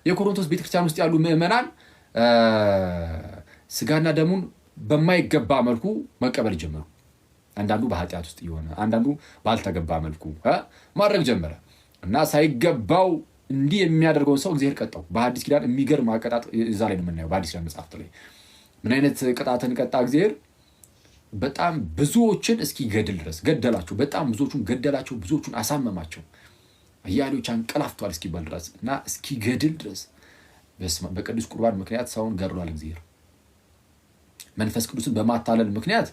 የቆሮንቶስ ቤተክርስቲያን ውስጥ ያሉ ምዕመናን ሥጋና ደሙን በማይገባ መልኩ መቀበል ጀመሩ። አንዳንዱ በኃጢአት ውስጥ የሆነ አንዳንዱ ባልተገባ መልኩ ማድረግ ጀመረ እና ሳይገባው እንዲህ የሚያደርገውን ሰው እግዚአብሔር ቀጣው። በአዲስ ኪዳን የሚገርም አቀጣጥ እዛ ላይ ነው የምናየው። በአዲስ ኪዳን መጽሐፍት ላይ ምን አይነት ቅጣትን ቀጣ እግዚአብሔር? በጣም ብዙዎችን እስኪገድል ድረስ ገደላቸው። በጣም ብዙዎቹን ገደላቸው፣ ብዙዎቹን አሳመማቸው። አያሌዎች አንቀላፍተዋል እስኪባል ድረስ እና እስኪገድል ድረስ በቅዱስ ቁርባን ምክንያት ሰውን ገድሏል እግዚአብሔር። መንፈስ ቅዱስን በማታለል ምክንያት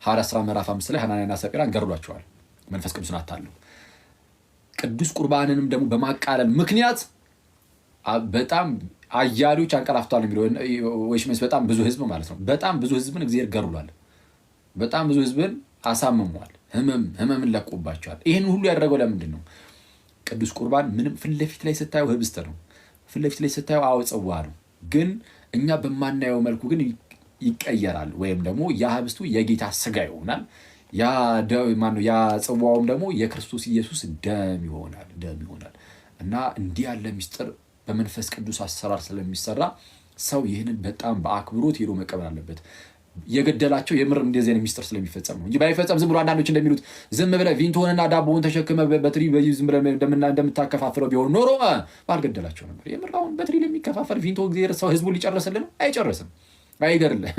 ሐዋርያት ሥራ ምዕራፍ 5 ላይ ሐናንያና ሰጲራን ገድሏቸዋል። መንፈስ ቅዱስን አታለው። ቅዱስ ቁርባንንም ደግሞ በማቃለል ምክንያት በጣም አያሌዎች አንቀላፍተዋል የሚለው ወይስ በጣም ብዙ ህዝብ ማለት ነው። በጣም ብዙ ህዝብን እግዚአብሔር ገድሏል። በጣም ብዙ ህዝብን አሳምሟል። ህመምን ለቆባቸዋል። ይህን ሁሉ ያደረገው ለምንድን ነው? ቅዱስ ቁርባን ምንም ፊት ለፊት ላይ ስታየው ህብስት ነው። ፊት ለፊት ላይ ስታየው ጽዋ ነው። ግን እኛ በማናየው መልኩ ግን ይቀየራል። ወይም ደግሞ ያ ህብስቱ የጌታ ሥጋ ይሆናል። ያ ጽዋውም ደግሞ የክርስቶስ ኢየሱስ ደም ይሆናል። እና እንዲህ ያለ ሚስጥር በመንፈስ ቅዱስ አሰራር ስለሚሰራ ሰው ይህንን በጣም በአክብሮት ሄዶ መቀበል አለበት። የገደላቸው የምር እንደዚህ አይነት ሚስጥር ስለሚፈጸም ነው እንጂ ባይፈጸም ዝም ብሎ አንዳንዶች እንደሚሉት ዝም ብለህ ቪንቶንና ዳቦውን ተሸክመ በትሪ ዝም ብለህ እንደምታከፋፍለው ቢሆን ኖሮ ባልገደላቸው ነበር። የምር አሁን በትሪ ለሚከፋፈል ቪንቶ እግዚአብሔር ሰው ህዝቡን ሊጨርስልን አይጨርስም፣ አይገርልህ።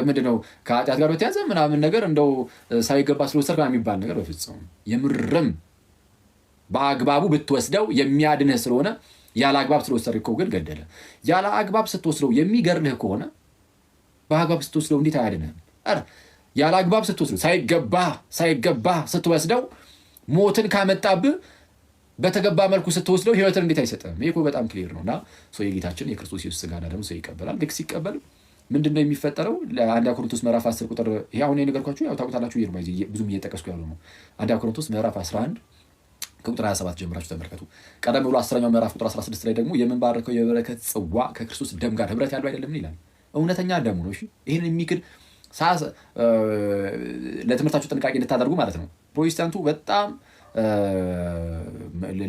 ምንድነው ከኃጢአት ጋር በተያዘ ምናምን ነገር እንደው ሳይገባ ስለወሰድክ የሚባል ነገር በፍጹም የምርም በአግባቡ ብትወስደው የሚያድንህ ስለሆነ ያለ አግባብ ስለወሰድከው ግን ገደለ። ያለ አግባብ ስትወስደው የሚገርልህ ከሆነ በአግባብ ስትወስደው እንዴት አያድንህም? ያለ አግባብ ስትወስደው ሳይገባ ስትወስደው ሞትን ካመጣብህ በተገባ መልኩ ስትወስደው ህይወትን እንዴት አይሰጥም? ይሄ በጣም ክሊር ነው። እና የጌታችን የክርስቶስ ኢየሱስ ሥጋና ደሙ ሰው ይቀበላል። ልክ ሲቀበል ምንድነው የሚፈጠረው? ለአንደኛ ቆሮንቶስ ምዕራፍ 10 ቁጥር ይሄ አሁን የነገርኳችሁ ያው ታውቁታላችሁ። ብዙም እየጠቀስኩ ያለው ነው። አንደኛ ቆሮንቶስ ምዕራፍ 11 ከቁጥር 27 ጀምራችሁ ተመልከቱ። ቀደም ብሎ 10ኛው ምዕራፍ ቁጥር 16 ላይ ደግሞ የምንባረከው የበረከት ጽዋ ከክርስቶስ ደም ጋር ህብረት ያለው አይደለምን ይላል። እውነተኛ ደሙ ነው። እሺ ይሄን የሚክድ ለትምህርታችሁ ጥንቃቄ እንድታደርጉ ማለት ነው። ፕሮቴስታንቱ በጣም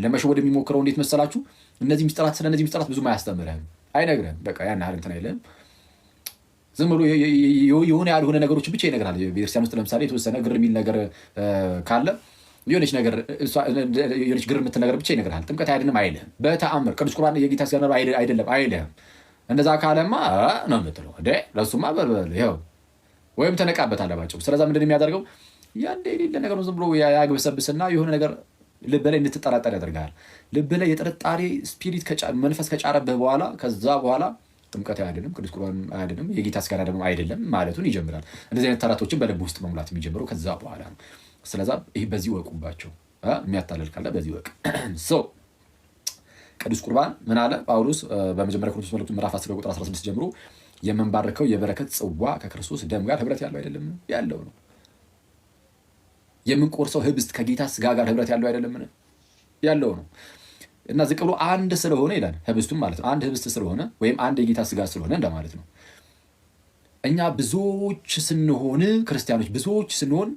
ለመሸወድ የሚሞክረው እንዴት መሰላችሁ? እነዚህ ሚስጥራት ብዙም አያስተምርህም፣ አይነግርህም። በቃ ያን ያህል እንትን አይልህም። ዝም ብሎ የሆነ ያልሆነ ነገሮችን ብቻ ይነግራል። ቤተክርስቲያን ውስጥ ለምሳሌ የተወሰነ ግር የሚል ነገር ካለ የሆነች ግር የምትል ነገር ብቻ ይነግራል። ጥምቀት አይድንም አይልህም። በተአምር ቅዱስ ቁርባን የጌታ ሥጋ አይደለም አይልህም። እንደዛ ካለማ ነው የምትለው ለሱማ ይኸው ወይም ተነቃበት አለባቸው። ስለዛ ምንድን የሚያደርገው ያን የሌለ ነገር ዝም ብሎ ያግበሰብስና የሆነ ነገር ልብ ላይ እንድትጠራጠር ያደርጋል። ልብ ላይ የጥርጣሬ ስፒሪት መንፈስ ከጫረብህ በኋላ ከዛ በኋላ ጥምቀት አይደለም፣ ቅዱስ ቁርባን አይደለም፣ የጌታ ሥጋ ደግሞ አይደለም ማለቱን ይጀምራል። እንደዚህ አይነት ተረቶችን በልብ ውስጥ መሙላት የሚጀምረው ከዛ በኋላ ነው። ስለዛ ይሄ በዚህ ወቁባቸው። የሚያታለል ካለ በዚህ ወቅ ቅዱስ ቁርባን ምን አለ ጳውሎስ በመጀመሪያ ቆሮንቶስ መልእክቱ ምዕራፍ 10 ቁጥር 16 ጀምሮ የምንባርከው የበረከት ጽዋ ከክርስቶስ ደም ጋር ህብረት ያለው አይደለም? ያለው ነው። የምንቆርሰው ህብስት ከጌታ ሥጋ ጋር ህብረት ያለው አይደለም? ያለው ነው። እና ዝቅ ብሎ አንድ ስለሆነ ይላል ህብስቱም ማለት ነው። አንድ ህብስት ስለሆነ ወይም አንድ የጌታ ሥጋ ስለሆነ እንደማለት ነው። እኛ ብዙዎች ስንሆን ክርስቲያኖች ብዙዎች ስንሆን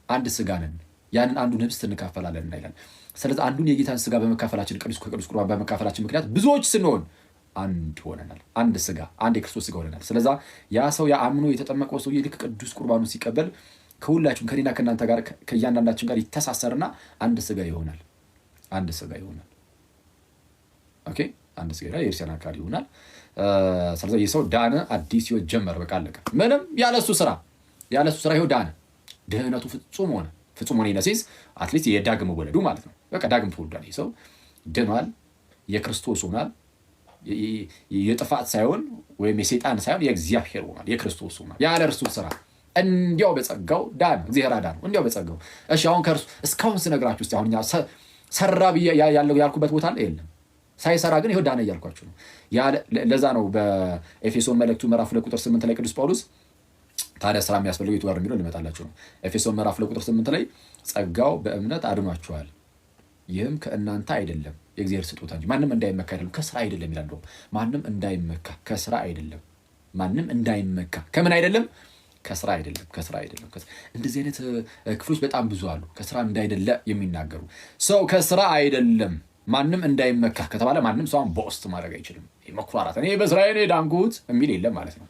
አንድ ሥጋ ነን። ያንን አንዱን ህብስት እንካፈላለን ይላል። ስለዚህ አንዱን የጌታን ሥጋ በመካፈላችን ቅዱስ ቁርባን በመካፈላችን ምክንያት ብዙዎች ስንሆን አንድ ሆነናል። አንድ ሥጋ፣ አንድ የክርስቶስ ሥጋ ሆነናል። ስለዛ ያ ሰው አምኖ የተጠመቀው ሰው ልክ ቅዱስ ቁርባኑን ሲቀበል ከሁላችሁም ከኔና ከእናንተ ጋር ከእያንዳንዳችን ጋር ይተሳሰርና አንድ ሥጋ ይሆናል። አንድ ሥጋ ይሆናል። ኦኬ አንድ ስጌዳ የእርሲያን አካል ይሆናል። ስለዚህ ይህ ሰው ዳነ፣ አዲስ ህይወት ጀመረ። በቃ አለቀ። ምንም ያለሱ ስራ ይኸው ዳነ። ድህነቱ ፍጹም ሆነ። ፍጹም ሆነ ይነሲስ አትሊስት የዳግም መወለዱ ማለት ነው። በቃ ዳግም ተወልዷል። ይህ ሰው ድኗል፣ የክርስቶስ ሆኗል። የጥፋት ሳይሆን ወይም የሰይጣን ሳይሆን የእግዚአብሔር ሆኗል፣ የክርስቶስ ሆኗል። ያለ እርሱ ስራ እንዲያው በጸጋው ዳነ። እግዚአብሔር አዳነው እንዲያው በጸጋው። እሺ አሁን ከእርሱ እስካሁን ስነግራችሁ እስቲ አሁን ሰራ ብዬ ያልኩበት ቦታ አለ? የለም። ሳይሰራ ግን ይኸው ዳነ እያልኳችሁ ነው። ለዛ ነው በኤፌሶን መልእክቱ ምዕራፍ 2 ቁጥር 8 ላይ ቅዱስ ጳውሎስ ታዲያ ስራ የሚያስፈልገው የቱ ጋር የሚለው ልመጣላችሁ ነው። ኤፌሶን ምዕራፍ 2 ቁጥር 8 ላይ ጸጋው በእምነት አድኗችኋል፣ ይህም ከእናንተ አይደለም የእግዚአብሔር ስጦታ እንጂ ማንም እንዳይመካ አይደለም። ከስራ አይደለም ይላል። ማንም እንዳይመካ ከስራ አይደለም። ማንም እንዳይመካ ከምን አይደለም? ከስራ አይደለም። ከስራ አይደለም። እንደዚህ አይነት ክፍሎች በጣም ብዙ አሉ። ከስራ እንዳይደለ የሚናገሩ ሰው ከስራ አይደለም ማንም እንዳይመካ ከተባለ ማንም ሰውን ቦስት ማድረግ አይችልም። መኩራራት እኔ በስራዬ ነው የዳንኩት የሚል የለም ማለት ነው።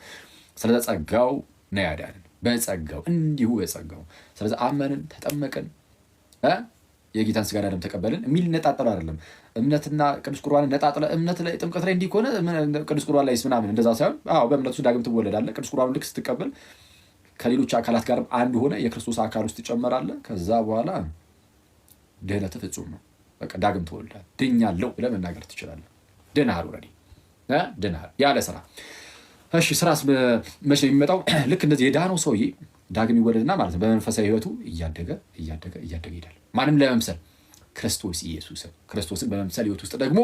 ስለዚህ ጸጋው ነው ያዳንን፣ በጸጋው እንዲሁ በጸጋው። ስለዚህ አመንን፣ ተጠመቅን፣ የጌታን ስጋ ደም ተቀበልን የሚል ነጣጥሎ አይደለም። እምነትና ቅዱስ ቁርባን ነጣጥለ እምነት ላይ ጥምቀት ላይ እንዲህ ከሆነ ቅዱስ ቁርባን ላይ ምናምን እንደዛ ሳይሆን በእምነቱ ዳግም ትወለዳለህ። ቅዱስ ቁርባን ልክ ስትቀበል ከሌሎች አካላት ጋር አንድ ሆነ የክርስቶስ አካል ውስጥ ትጨመራለህ። ከዛ በኋላ ድህነት ፍጹም ነው። በቃ ዳግም ትወልዳለህ። ድኛለሁ ብለህ መናገር ትችላለህ። ድነሃል፣ ኦልሬዲ ድነሃል ያለ ስራ። እሺ ስራስ መቼ ነው የሚመጣው? ልክ እንደዚህ የዳነው ሰውዬ ዳግም ይወለድና ማለት ነው በመንፈሳዊ ህይወቱ እያደገ ይሄዳል። ማንም ለመምሰል ክርስቶስ ኢየሱስን ክርስቶስን በመምሰል ህይወት ውስጥ ደግሞ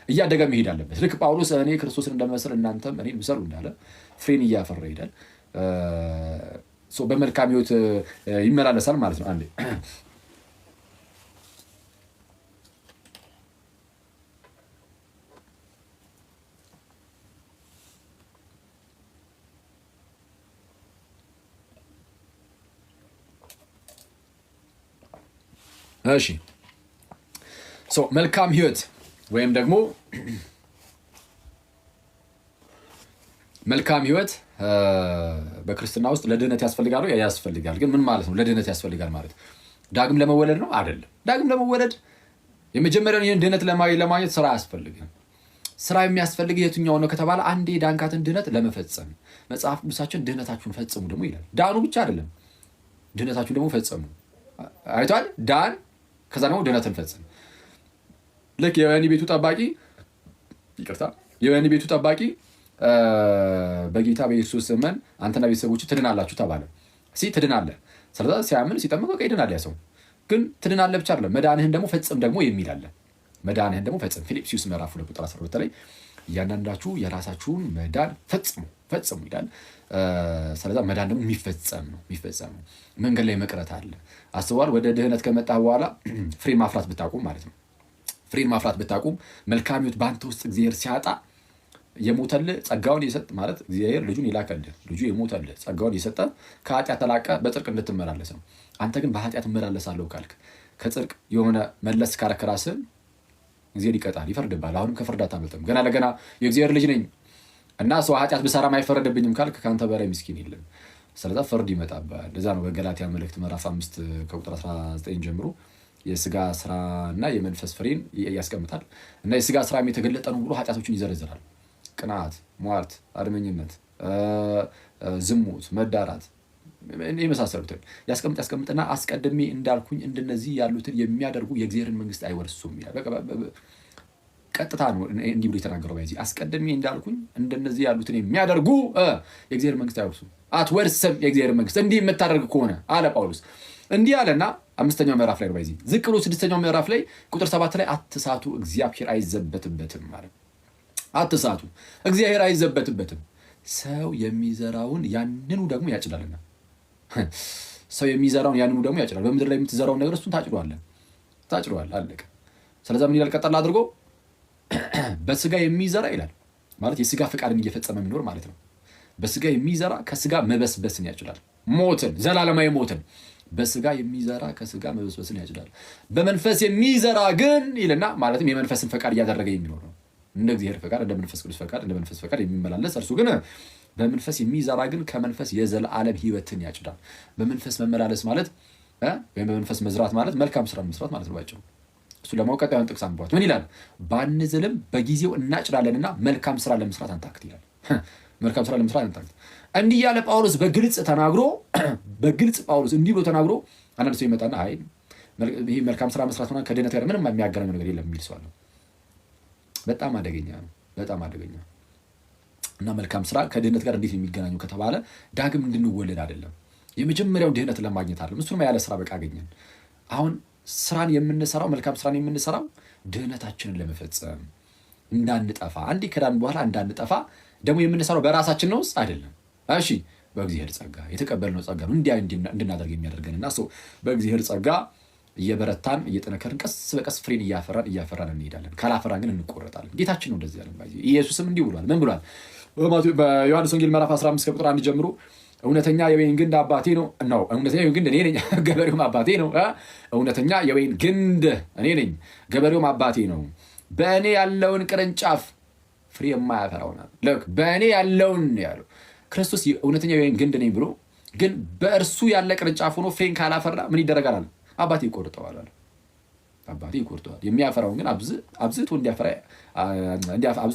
እያደገ መሄድ አለበት። ልክ ጳውሎስ እኔ ክርስቶስን እንደመሰል እናንተም እኔን ምሰሉ እንዳለ ፍሬን እያፈራ ይሄዳል። በመልካም ህይወት ይመላለሳል ማለት ነው። አንዴ እሺ መልካም ህይወት ወይም ደግሞ መልካም ህይወት በክርስትና ውስጥ ለድህነት ያስፈልጋል። ያስፈልጋል። ግን ምን ማለት ነው ለድህነት ያስፈልጋል ማለት? ዳግም ለመወለድ ነው አይደለም። ዳግም ለመወለድ የመጀመሪያውን ይህን ድህነት ለማግኘት ስራ አያስፈልግም። ስራ የሚያስፈልግ የትኛው ነው ከተባለ አንዴ ዳንካትን ድህነት ለመፈጸም መጽሐፍ ቅዱሳችን ድህነታችሁን ፈጽሙ ደግሞ ይላል። ዳኑ ብቻ አይደለም፣ ድህነታችሁን ደግሞ ፈጽሙ። አይቷል ዳን፣ ከዛ ደግሞ ድህነትን ፈጽም። ልክ የወህኒ ቤቱ ጠባቂ በጌታ በኢየሱስ ዘመን አንተና ቤተሰቦች ትድናላችሁ ተባለ። ትድናለህ። ስለዛ ሲያምን ሲጠመቅ በቃ ይድናል ያ ሰው። ግን ትድናለህ ብቻ አይደለም መዳንህን ደግሞ ፈጽም ደግሞ የሚል አለ። መዳንህን ደግሞ ፈጽም። ፊልጵስዩስ ምዕራፍ 2 ቁጥር 12 ላይ እያንዳንዳችሁ የራሳችሁን መዳን ፈጽሙ ይላል። ስለዛ መዳን ደግሞ የሚፈጸም ነው። መንገድ ላይ መቅረት አለ። አስበዋል። ወደ ድህነት ከመጣህ በኋላ ፍሬ ማፍራት ብታቁም ማለት ነው። ፍሬን ማፍራት ብታቁም መልካም ህይወት በአንተ ውስጥ እግዚአብሔር ሲያጣ የሞተልህ ጸጋውን የሰጥ ማለት እግዚአብሔር ልጁን ይላከልህ። ልጁ የሞተልህ ጸጋውን የሰጠ ከኃጢአት ተላቀ በጽድቅ እንድትመላለስ ነው። አንተ ግን በኃጢአት እመላለሳለሁ ካልክ ከጽድቅ የሆነ መለስ ካረክ ራስህን እግዚአብሔር ይቀጣል፣ ይፈርድብሃል። አሁንም ከፍርድ አታመልጥም። ገና ለገና የእግዚአብሔር ልጅ ነኝ እና ሰው ኃጢአት ብሰራም አይፈረድብኝም ካልክ ከአንተ በላይ ምስኪን የለም። ስለዛ ፍርድ ይመጣብሃል። ለዛ ነው በገላትያ መልእክት ምዕራፍ 5 ከቁጥር 19 ጀምሮ የስጋ ስራ እና የመንፈስ ፍሬን ያስቀምጣል። እና የስጋ ስራ የተገለጠ ነው ብሎ ኃጢአቶችን ይዘረዝራል። ቅናት፣ ሟርት፣ አድመኝነት፣ ዝሙት፣ መዳራት የመሳሰሉትን ያስቀምጥና አስቀድሜ እንዳልኩኝ እንደነዚህ ያሉትን የሚያደርጉ የእግዚአብሔርን መንግስት አይወርሱም ይላል። ቀጥታ ነው እንዲህ ብሎ የተናገረው። በዚህ አስቀድሜ እንዳልኩኝ እንደነዚህ ያሉትን የሚያደርጉ የእግዚአብሔር መንግስት አይወርሱም፣ አትወርስም የእግዚአብሔር መንግስት እንዲህ የምታደርግ ከሆነ አለ ጳውሎስ። እንዲህ አለና 5ኛው ምዕራፍ ላይ ነው። በዚህ ዝቅ ብሎ 6ኛው ምዕራፍ ላይ ቁጥር 7 ላይ አትሳቱ፣ እግዚአብሔር አይዘበትበትም ማለት አትሳቱ፣ እግዚአብሔር አይዘበትበትም። ሰው የሚዘራውን ያንኑ ደግሞ ያጭዳልና ሰው የሚዘራውን ያንኑ ደግሞ ያጭዳል። በምድር ላይ የምትዘራውን ነገር እሱን ታጭደዋለህ። አለቀ። ስለዚህ ምን ይላል ቀጠል አድርጎ በስጋ የሚዘራ ይላል ማለት የስጋ ፈቃድን እየፈጸመ የሚኖር ማለት ነው። በስጋ የሚዘራ ከስጋ መበስበስን ያጭዳል፣ ሞትን፣ ዘላለማዊ ሞትን። በስጋ የሚዘራ ከስጋ መበስበስን ያጭዳል። በመንፈስ የሚዘራ ግን ይልና ማለትም የመንፈስን ፈቃድ እያደረገ የሚኖር ነው። እንደ እግዚአብሔር ፈቃድ፣ እንደ መንፈስ ቅዱስ ፈቃድ፣ እንደ መንፈስ ፈቃድ የሚመላለስ እርሱ ግን በመንፈስ የሚዘራ ግን ከመንፈስ የዘላለም ሕይወትን ያጭዳል። በመንፈስ መመላለስ ማለት ወይም በመንፈስ መዝራት ማለት መልካም ስራ መስራት ማለት ነው ባጭሩ። እሱ ለማውቀጥ ያን ጥቅስ አንብቧት ምን ይላል? ባንዝልም በጊዜው እናጭዳለንና መልካም ስራ ለመስራት አንታክት ይላል። መልካም ስራ ለመስራት አንታክት እንዲህ ያለ ጳውሎስ በግልጽ ተናግሮ ጳውሎስ እንዲህ ብሎ ተናግሮ አንዳንድ ሰው ይመጣና አይ ይሄ መልካም ስራ መስራት ሆነ ከድህነት ጋር ምንም የሚያገናኘው ነገር የለም የሚል ሰው አለ። በጣም አደገኛ ነው። በጣም አደገኛ እና መልካም ስራ ከድህነት ጋር እንዴት የሚገናኙ ከተባለ ዳግም እንድንወለድ አይደለም። የመጀመሪያውን ድህነት ለማግኘት አይደለም። እሱንም ያለ ስራ በቃ አገኘን። አሁን ስራን የምንሰራው መልካም ስራን የምንሰራው ድህነታችንን ለመፈጸም እንዳንጠፋ፣ አንዴ ከዳን በኋላ እንዳንጠፋ ደግሞ የምንሰራው በራሳችን ነው አይደለም። እሺ በእግዚአብሔር ጸጋ የተቀበልነው ጸጋ ነው እንድናደርግ የሚያደርገንና በእግዚአብሔር ጸጋ እየበረታን እየጠነከርን ቀስ በቀስ ፍሬን እያፈራን እንሄዳለን። ካላፈራን ግን እንቆረጣለን። ጌታችን ነው እንደዚህ ያለን። ኢየሱስም እንዲህ ብሏል። ምን ብሏል? በዮሐንስ ወንጌል ምዕራፍ 15 ከቁጥር 1 ጀምሮ እውነተኛ የወይን ግንድ አባቴ ነው። እውነተኛ የወይን ግንድ እኔ ነኝ፣ ገበሬውም አባቴ ነው። እውነተኛ የወይን ግንድ እኔ ነኝ፣ ገበሬውም አባቴ ነው። በእኔ ያለውን ቅርንጫፍ ፍሬ የማያፈራው ልክ በእኔ ያለውን ያለው ክርስቶስ እውነተኛ የወይን ግንድ ነኝ ብሎ ግን በእርሱ ያለ ቅርንጫፍ ሆኖ ፍሬን ካላፈራ ምን ይደረጋል? አባቴ ይቆርጠዋል አለ። አባቴ ይቆርጠዋል። የሚያፈራውን ግን አብዝቶ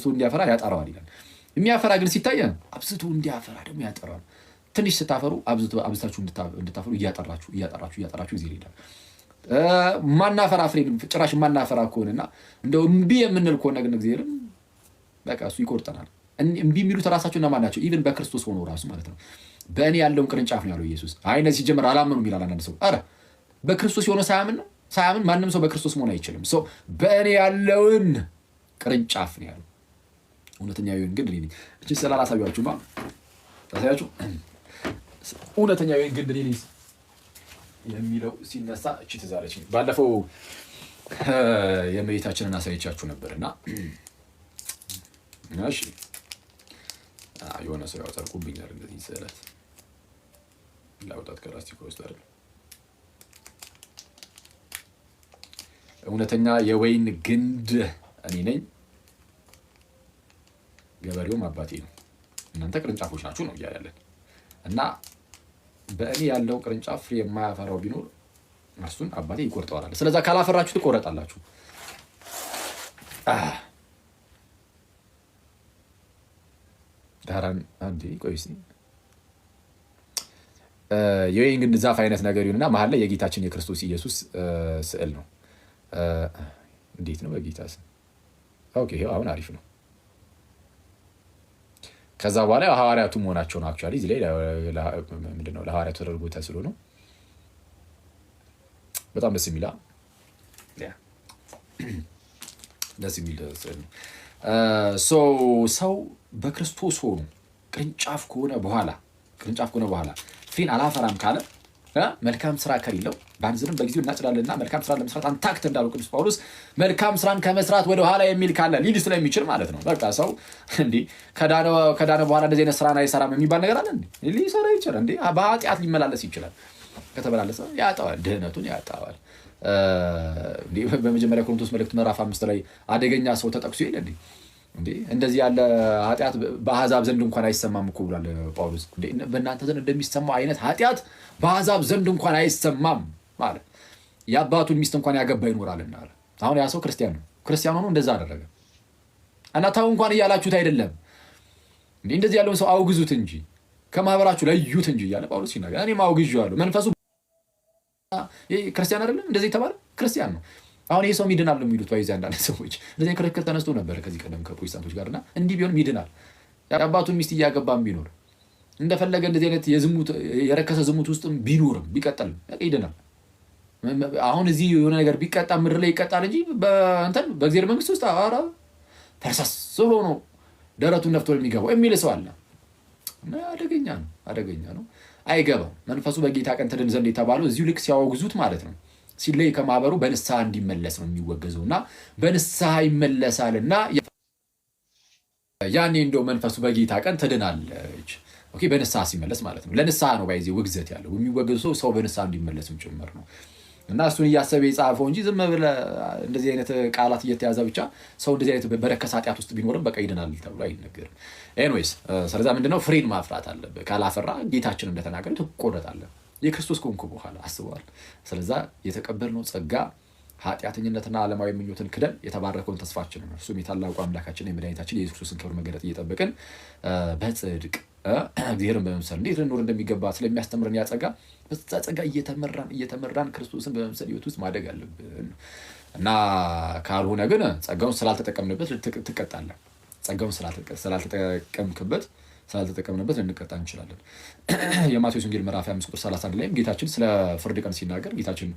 እንዲያፈራ ያጠራዋል ይላል። የሚያፈራ ግን ሲታይ አብዝቶ እንዲያፈራ ደግሞ ያጠራዋል። ትንሽ ስታፈሩ አብዝታችሁ እንድታፈሩ እያጠራችሁ እዚህ ይሄዳል። ማናፈራ ፍሬ ጭራሽ ማናፈራ ከሆነና እንደው እምቢ የምንል ከሆነ ግን እግዚአብሔርም በቃ እሱ ይቆርጠናል። እምቢ የሚሉት ራሳቸው እነማን ናቸው? ኢቭን በክርስቶስ ሆኖ ራሱ ማለት ነው። በእኔ ያለውን ቅርንጫፍ ነው ያለው ኢየሱስ። አይ እነዚህ ሲጀምር አላመኑም ይላል አንዳንድ ሰው። ኧረ በክርስቶስ የሆነ ሳያምን ማንም ሰው በክርስቶስ መሆን አይችልም። በእኔ ያለውን ቅርንጫፍ ነው ያለው። እውነተኛ የወይን ግንድ እኔ ነኝ። እቺ ስላላሳያችሁማ ታሳያችሁ። እውነተኛ የወይን ግንድ እኔ ነኝ የሚለው ሲነሳ እቺ ትዛለች። ባለፈው የእመቤታችንን አሳይቻችሁ ነበርና እሺ የሆነ ሰው ያወጣኩብኛል እንደዚህ ስዕለት ላውጣት ከላስቲክ ውስጥ አይደል። እውነተኛ የወይን ግንድ እኔ ነኝ፣ ገበሬውም አባቴ ነው፣ እናንተ ቅርንጫፎች ናችሁ ነው እያለን እና በእኔ ያለው ቅርንጫፍ ፍሬ የማያፈራው ቢኖር እርሱን አባቴ ይቆርጠዋል። ስለዚህ ካላፈራችሁ ትቆረጣላችሁ። ዳራን አንዴ ቆይስ የወይን ግንድ ዛፍ አይነት ነገር ይሁንና መሀል ላይ የጌታችን የክርስቶስ ኢየሱስ ስዕል ነው። እንዴት ነው በጌታ ስም? ኦኬ ይሄው አሁን አሪፍ ነው። ከዛ በኋላ ሐዋርያቱ መሆናቸው ነው። አክቹአሊ እዚህ ላይ ምንድነው ለሐዋርያቱ ተደርጎ ተስሎ ነው። በጣም ደስ የሚል ስዕል ነው። ሰው በክርስቶስ ሆኖ ቅርንጫፍ ከሆነ በኋላ ፍሬን አላፈራም ካለ መልካም ስራ ከሌለው ባንዝልም በጊዜው እናጭዳለንና መልካም ስራ ለመስራት አንታክት እንዳለው ቅዱስ ጳውሎስ መልካም ስራን ከመስራት ወደ ኋላ የሚል ካለ ሊል ስለሚችል ማለት ነው። በቃ ሰው እንዴ ከዳነ በኋላ እንደዚህ አይነት ስራን አይሰራም የሚባል ነገር አለ እንዴ? ሊሰራ ይችላል እንዴ? በኃጢአት ሊመላለስ ይችላል። ከተመላለሰ ያጣዋል፣ ድህነቱን ያጣዋል። በመጀመሪያ ቆሮንቶስ መልእክት ምዕራፍ 5 ላይ አደገኛ ሰው ተጠቅሶ የለ እንዴ እንደዚህ ያለ ኃጢአት በአሕዛብ ዘንድ እንኳን አይሰማም እኮ ብሏል ጳውሎስ። በእናንተ ዘንድ እንደሚሰማው አይነት ኃጢአት በአሕዛብ ዘንድ እንኳን አይሰማም ማለት የአባቱን ሚስት እንኳን ያገባ ይኖራልና አለ። አሁን ያ ሰው ክርስቲያን ነው። ክርስቲያን ሆኖ እንደዛ አደረገ እና ታው እንኳን እያላችሁት አይደለም እንዴ እንደዚህ ያለውን ሰው አውግዙት እንጂ ከማህበራችሁ ለዩት እንጂ እያለ ጳውሎስ ሲናገር እኔም አውግዤዋለሁ። መንፈሱ ክርስቲያን አይደለም እንደዚህ ተባለ፣ ክርስቲያን ነው። አሁን ይሄ ሰው ይድናል ነው የሚሉት ባይዛ አንዳንድ ሰዎች እንደዚህ ክርክር ተነስቶ ነበር ከዚህ ቀደም ከፕሮቴስታንቶች ጋርና እንዲህ ቢሆንም ይድናል። የአባቱን ሚስት እያገባም ቢኖር እንደፈለገ እንደዚህ አይነት የረከሰ ዝሙት ውስጥም ቢኖርም ቢቀጠልም ይድናል። አሁን እዚህ የሆነ ነገር ቢቀጣ ምድር ላይ ይቀጣል እንጂ በእግዚአብሔር መንግስት ውስጥ ፈርሰስ ብሎ ነው ደረቱን ነፍቶ የሚገባው የሚል ሰው አለ። አደገኛ ነው። አይገባም። መንፈሱ በጌታ ቀን ትድን ዘንድ የተባለው እዚሁ ልክ ሲያወግዙት ማለት ነው ሲለይ ከማህበሩ በንስሐ እንዲመለስ ነው የሚወገዘው እና በንስሐ ይመለሳልና ያኔ እንደው መንፈሱ በጌታ ቀን ትድናለች። ኦኬ በንስሐ ሲመለስ ማለት ነው። ለንስሐ ነው ባይዚ ውግዘት ያለው የሚወገዘው ሰው በንስሐ እንዲመለስም ጭምር ነው እና እሱን እያሰበ የጻፈው እንጂ ዝም ብለህ እንደዚህ አይነት ቃላት እየተያዘ ብቻ ሰው እንደዚህ አይነት በረከሰ ኃጢአት ውስጥ ቢኖርም በቃ ይድናል ተብሎ አይነገርም። ኤኒዌይስ ስለዛ ምንድነው ፍሬን ማፍራት አለብህ። ካላፈራ ጌታችን እንደተናገረው ትቆረጣለህ። የክርስቶስ ከሆንኩ በኋላ አስበዋል። ስለዛ የተቀበልነው ጸጋ ኃጢአተኝነትና ዓለማዊ ምኞትን ክደን የተባረከውን ተስፋችንን እርሱም የታላቁ አምላካችን የመድኃኒታችን የኢየሱስ ክርስቶስን ክብር መገለጥ እየጠበቅን በጽድቅ እግዚአብሔርን በመምሰል እንዴት ልንኖር እንደሚገባ ስለሚያስተምረን ያጸጋ በዛ ጸጋ እየተመራን ክርስቶስን በመምሰል ሕይወት ውስጥ ማደግ አለብን እና ካልሆነ ግን ጸጋውን ስላልተጠቀምንበት ትቀጣለህ። ጸጋውን ስላልተጠቀምንበት ልንቀጣ እንችላለን። የማቴዎስ ወንጌል ምዕራፍ 5 ቁጥር 31 ላይም ጌታችን ስለ ፍርድ ቀን ሲናገር ጌታችን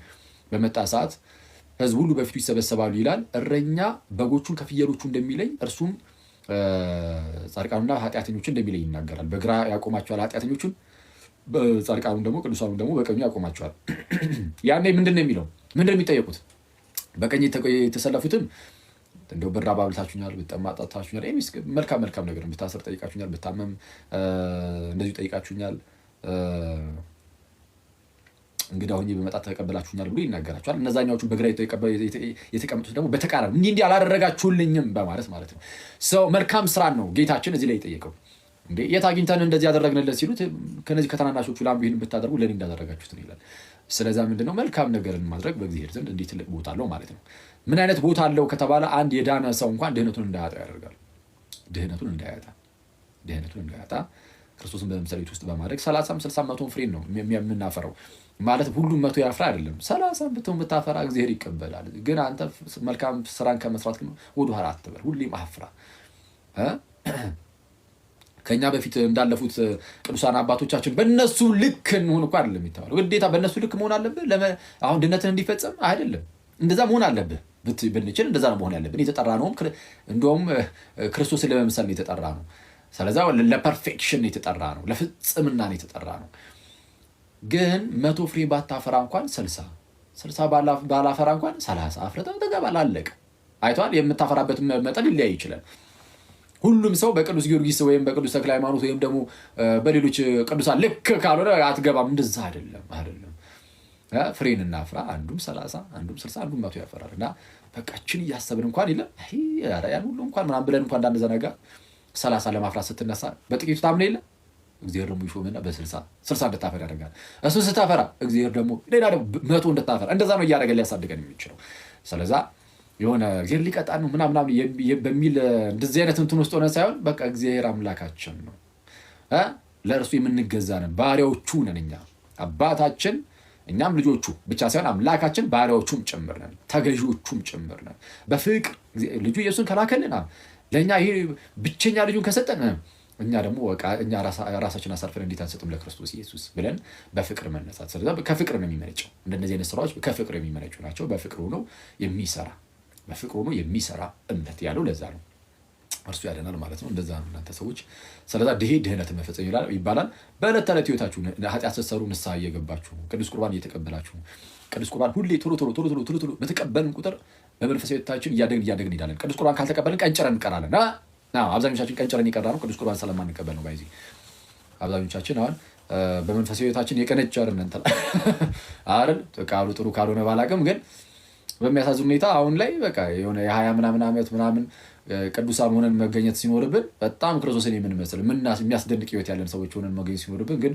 በመጣ ሰዓት ሕዝብ ሁሉ በፊቱ ይሰበሰባሉ ይላል። እረኛ በጎቹን ከፍየሎቹ እንደሚለይ እርሱም ጻድቃኑና ኃጢአተኞችን እንደሚለይ ይናገራል። በግራ ያቆማቸዋል ኃጢአተኞቹን፣ ጻድቃኑን ደግሞ ቅዱሳኑን ደግሞ በቀኙ ያቆማቸዋል። ያኔ ምንድን ነው የሚለው? ምንድን ነው የሚጠየቁት? በቀኝ የተሰለፉትም እንደው ብር አባብልታችሁኛል፣ ብጠማ ጠጥታችሁኛል፣ መልካም ነገር ብታስር ጠይቃችሁኛል፣ ብታመም እንደዚሁ ጠይቃችሁኛል፣ እንግዳ ሆኜ በመጣ ተቀበላችሁኛል ብሎ ይናገራቸዋል። እነዛኛዎቹ በግራ የተቀመጡት ደግሞ በተቃራኒ እንዲህ አላደረጋችሁልኝም በማለት ማለት ነው። ሰው መልካም ስራን ነው ጌታችን እዚህ ላይ የጠየቀው። እንዴ የት አግኝተን እንደዚህ ያደረግንለት ሲሉት ከነዚህ ከተናናሾቹ ለአንዱ ይህን ብታደርጉ ለእኔ እንዳደረጋችሁት ነው ይላል። ስለዛ ምንድነው መልካም ነገርን ማድረግ በእግዚአብሔር ዘንድ እንዲህ ትልቅ ቦታ አለው ማለት ነው። ምን አይነት ቦታ አለው ከተባለ አንድ የዳነ ሰው እንኳን ድህነቱን እንዳያጣ ያደርጋል። ድህነቱን እንዳያጣ ክርስቶስን በመምሰል ውስጥ በማድረግ 30 60 100 ፍሬን ነው የምናፈራው ማለት ሁሉም 100 ያፍራ አይደለም። 30 ብታፈራ እግዚአብሔር ይቀበላል። ግን አንተ መልካም ስራን ከመስራት ግን ወደ ኋላ አትበል፣ ሁሌም አፍራ። ከኛ በፊት እንዳለፉት ቅዱሳን አባቶቻችን በእነሱ ልክ እንሆን እኮ አይደለም የሚባለው። ግዴታ በእነሱ ልክ መሆን አለብህ አሁን ድነትን እንዲፈጸም አይደለም። እንደዛ መሆን አለብህ ብንችል እንደዛ ነው መሆን ያለብን። የተጠራ ነውም እንደውም ክርስቶስን ለመምሰል ነው የተጠራ ነው። ስለዛ ለፐርፌክሽን የተጠራ ነው፣ ለፍጽምና ነው የተጠራ ነው። ግን 100 ፍሬ ባታፈራ እንኳን 60 ባላፈራ እንኳን 30 አፍርተህ ተገባለህ። አለቀ። አይተዋል። የምታፈራበት መጠን ሊለያይ ይችላል። ሁሉም ሰው በቅዱስ ጊዮርጊስ ወይም በቅዱስ ተክለ ሃይማኖት ወይም ደግሞ በሌሎች ቅዱሳን ልክ ካልሆነ አትገባም። እንደዛ አይደለም። ፍሬን እናፍራ። አንዱም 30 አንዱም 60 አንዱም 100 ያፈራል። እና በቃችን እያሰብን እንኳን የለም ያን ሁሉ እንኳን ምናምን ብለን እንኳን እንዳንዘነጋ 30 ለማፍራት ስትነሳ በጥቂቱ ታምነ የለ እግዚአብሔር ደግሞ ይሾምና በ60 እንድታፈራ ያደርጋል። እሱን ስታፈራ እግዚአብሔር ደግሞ ሌላ ደግሞ 100 እንድታፈራ እንደዛ ነው እያደረገ ሊያሳድገን የሚችለው። ስለዛ የሆነ እግዚአብሔር ሊቀጣን ነው ምናምን በሚል እንደዚህ አይነት እንትን ውስጥ ሆነ ሳይሆን በቃ እግዚአብሔር አምላካችን ነው፣ ለእርሱ የምንገዛ ነን፣ ባሪያዎቹ ነን። እኛ አባታችን እኛም ልጆቹ ብቻ ሳይሆን አምላካችን ባሪያዎቹም ጭምር ነን፣ ተገዢዎቹም ጭምር ነን። በፍቅር ልጁ ኢየሱስን ከላከልን ለእኛ ይሄ ብቸኛ ልጁን ከሰጠን እኛ ደግሞ እኛ ራሳችን አሳልፈን እንዴት አንሰጥም ለክርስቶስ ኢየሱስ ብለን በፍቅር መነሳት። ስለዚህ ከፍቅር ነው የሚመነጨው። እንደነዚህ አይነት ስራዎች ከፍቅር የሚመነጩ ናቸው። በፍቅር ሆኖ የሚሰራ እምነት ያለው ለዛ ነው። እርሱ ያደናል ማለት ነው። እንደዛ ነው እናንተ ሰዎች። ስለዛ ድህነትን መፈጸም ይባላል። በዕለት ተዕለት ህይወታችሁ ኃጢአት ስትሰሩ ንስሐ እየገባችሁ ቅዱስ ቁርባን እየተቀበላችሁ ቅዱስ ቁርባን ሁሌ ቶሎ በተቀበልን ቁጥር በመንፈሳዊ ህይወታችን እያደግን እንሄዳለን። ቅዱስ ቁርባን ካልተቀበልን ቀንጭረን እንቀራለን። አብዛኞቻችን ቀንጭረን የቀራ ነው ቅዱስ ቁርባን ስለማንቀበል ነው። ባይዚ አብዛኞቻችን አሁን በመንፈሳዊ ህይወታችን የቀነጨርን እንትን አይደል? ቃሉ ጥሩ ካልሆነ ባላቅም ግን በሚያሳዝን ሁኔታ አሁን ላይ በቃ የሆነ የ20 ምናምን ዓመት ምናምን ቅዱሳን ሆነን መገኘት ሲኖርብን በጣም ክርስቶስን የምንመስል የሚያስደንቅ ህይወት ያለን ሰዎች ሆነን መገኘት ሲኖርብን ግን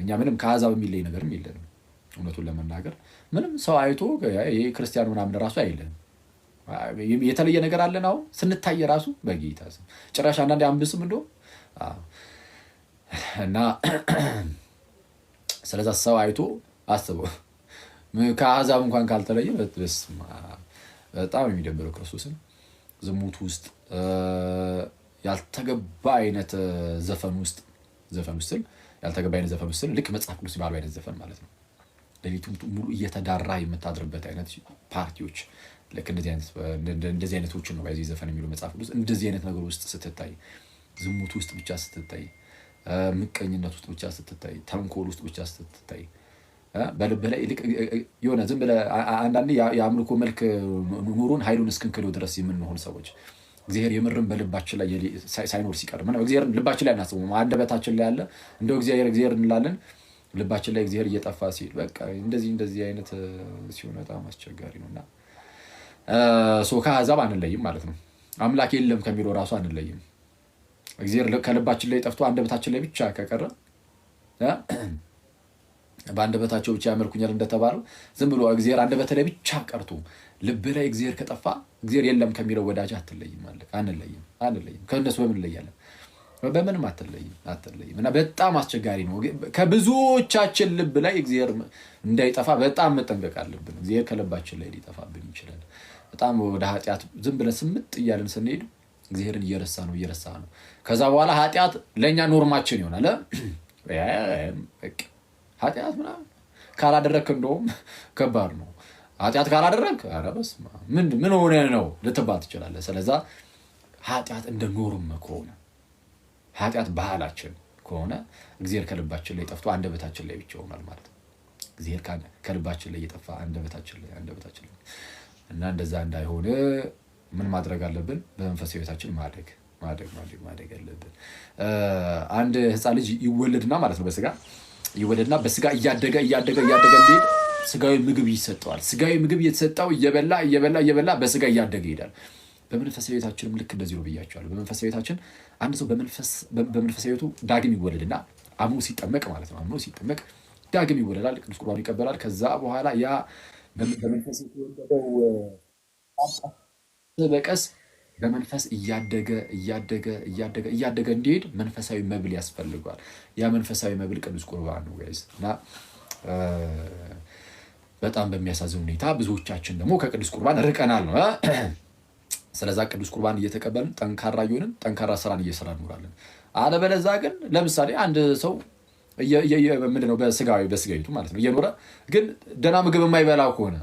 እኛ ምንም ከአሕዛብ የሚለይ ነገርም የለንም። እውነቱን ለመናገር ምንም ሰው አይቶ ይሄ ክርስቲያን ምናምን ራሱ አይለንም። የተለየ ነገር አለን። አሁን ስንታይ ራሱ በጌታ ስም ጭራሽ አንዳንዴ አንብስም እንደው እና ስለዛ ሰው አይቶ አስበው ከአሕዛብ እንኳን ካልተለየ በጣም የሚደብረው ክርስቶስን ዝሙት ውስጥ ያልተገባ አይነት ዘፈን ውስጥ ያልተገባ አይነት ዘፈን ውስጥ ልክ መጽሐፍ ቅዱስ ባለው አይነት ዘፈን ማለት ነው። ሌሊቱን ሙሉ እየተዳራ የምታድርበት አይነት ፓርቲዎች ልክ እንደዚህ አይነቶችን ነው በዚህ ዘፈን የሚሉ መጽሐፍ ቅዱስ። እንደዚህ አይነት ነገር ውስጥ ስትታይ፣ ዝሙት ውስጥ ብቻ ስትታይ፣ ምቀኝነት ውስጥ ብቻ ስትታይ፣ ተንኮል ውስጥ ብቻ ስትታይ በልብህ ላይ የሆነ ዝም ብለህ አንዳንዴ የአምልኮ መልክ ኑሮን ኃይሉን እስክንክለው ድረስ የምንሆን ሰዎች እግዚአብሔር የምርም በልባችን ላይ ሳይኖር ሲቀር ምንም እግዚአብሔር ልባችን ላይ አናስበውም። አንደበታችን ላይ ያለ እንደው እግዚአብሔር እንላለን፣ ልባችን ላይ እግዚአብሔር እየጠፋ ሲል በቃ እንደዚህ አይነት ሲሆን በጣም አስቸጋሪ ነውና ከአሕዛብ አንለይም ማለት ነው። አምላክ የለም ከሚለው ራሱ አንለይም። እግዚአብሔር ከልባችን ላይ ጠፍቶ አንደበታችን ላይ ብቻ ከቀረ በአንደበታቸው ብቻ ያመልኩኛል እንደተባለው ዝም ብሎ እግዚአብሔር አንደበት ላይ ብቻ ቀርቶ ልብ ላይ እግዚአብሔር ከጠፋ እግዚአብሔር የለም ከሚለው ወዳጅ አትለይም ማለት አንለይም። ከእነሱ በምን እንለያለን? በምንም አትለይም። እና በጣም አስቸጋሪ ነው። ከብዙዎቻችን ልብ ላይ እግዚአብሔር እንዳይጠፋ በጣም መጠንቀቅ አለብን። እግዚአብሔር ከልባችን ላይ ሊጠፋብን ይችላል። በጣም ወደ ኃጢአት ዝም ብለን ስምጥ እያልን ስንሄድ እግዚአብሔርን እየረሳ ነው። ከዛ በኋላ ኃጢአት ለእኛ ኖርማችን ይሆናል። ኃጢአት ምናምን ካላደረግክ እንደውም ከባድ ነው። ኃጢአት ካላደረግክ ኧረ በስመ አብ ምን ሆነ ነው ልትባል ትችላለህ። ስለዛ ኃጢአት እንደ ኖርም ከሆነ ኃጢአት ባህላችን ከሆነ እግዚአብሔር ከልባችን ላይ ጠፍቶ አንደበታችን ላይ ብቻ ይሆናል ማለት ነው። እግዚአብሔር ከልባችን ላይ እየጠፋ አንደበታችን ላይ እና እንደዛ እንዳይሆን ምን ማድረግ አለብን? በመንፈሳዊ ሕይወታችን ማደግ አለብን። አንድ ሕፃን ልጅ ይወለድና ማለት ነው በስጋ እያደገ እንዲሄድ ስጋዊ ምግብ ይሰጠዋል። ስጋዊ ምግብ እየተሰጠው እየበላ በስጋ እያደገ ይሄዳል። በመንፈሳዊ ሕይወታችንም ልክ እንደዚህ ነው ብያቸዋለሁ። በመንፈሳዊ ሕይወታችን አንድ ሰው በመንፈሳዊ ሕይወቱ ዳግም ይወለድና አምኖ ሲጠመቅ ማለት ነው። አምኖ ሲጠመቅ ዳግም ይወለዳል፣ ቅዱስ ቁርባን ይቀበላል። ከዛ በኋላ ያ በመንፈስ የተወለደው በቀስ በመንፈስ እያደገ እንዲሄድ መንፈሳዊ መብል ያስፈልገዋል። ያ መንፈሳዊ መብል ቅዱስ ቁርባን ነው ጋይስ። እና በጣም በሚያሳዝን ሁኔታ ብዙዎቻችን ደግሞ ከቅዱስ ቁርባን ርቀናል ነው። ስለዛ ቅዱስ ቁርባን እየተቀበልን ጠንካራ እየሆንን ጠንካራ ስራን እየሰራ እንኖራለን። አለበለዚያ ግን ለምሳሌ አንድ ሰው ምንድነው በስጋዊቱ ማለት ነው እየኖረ ግን ደህና ምግብ የማይበላ ከሆነ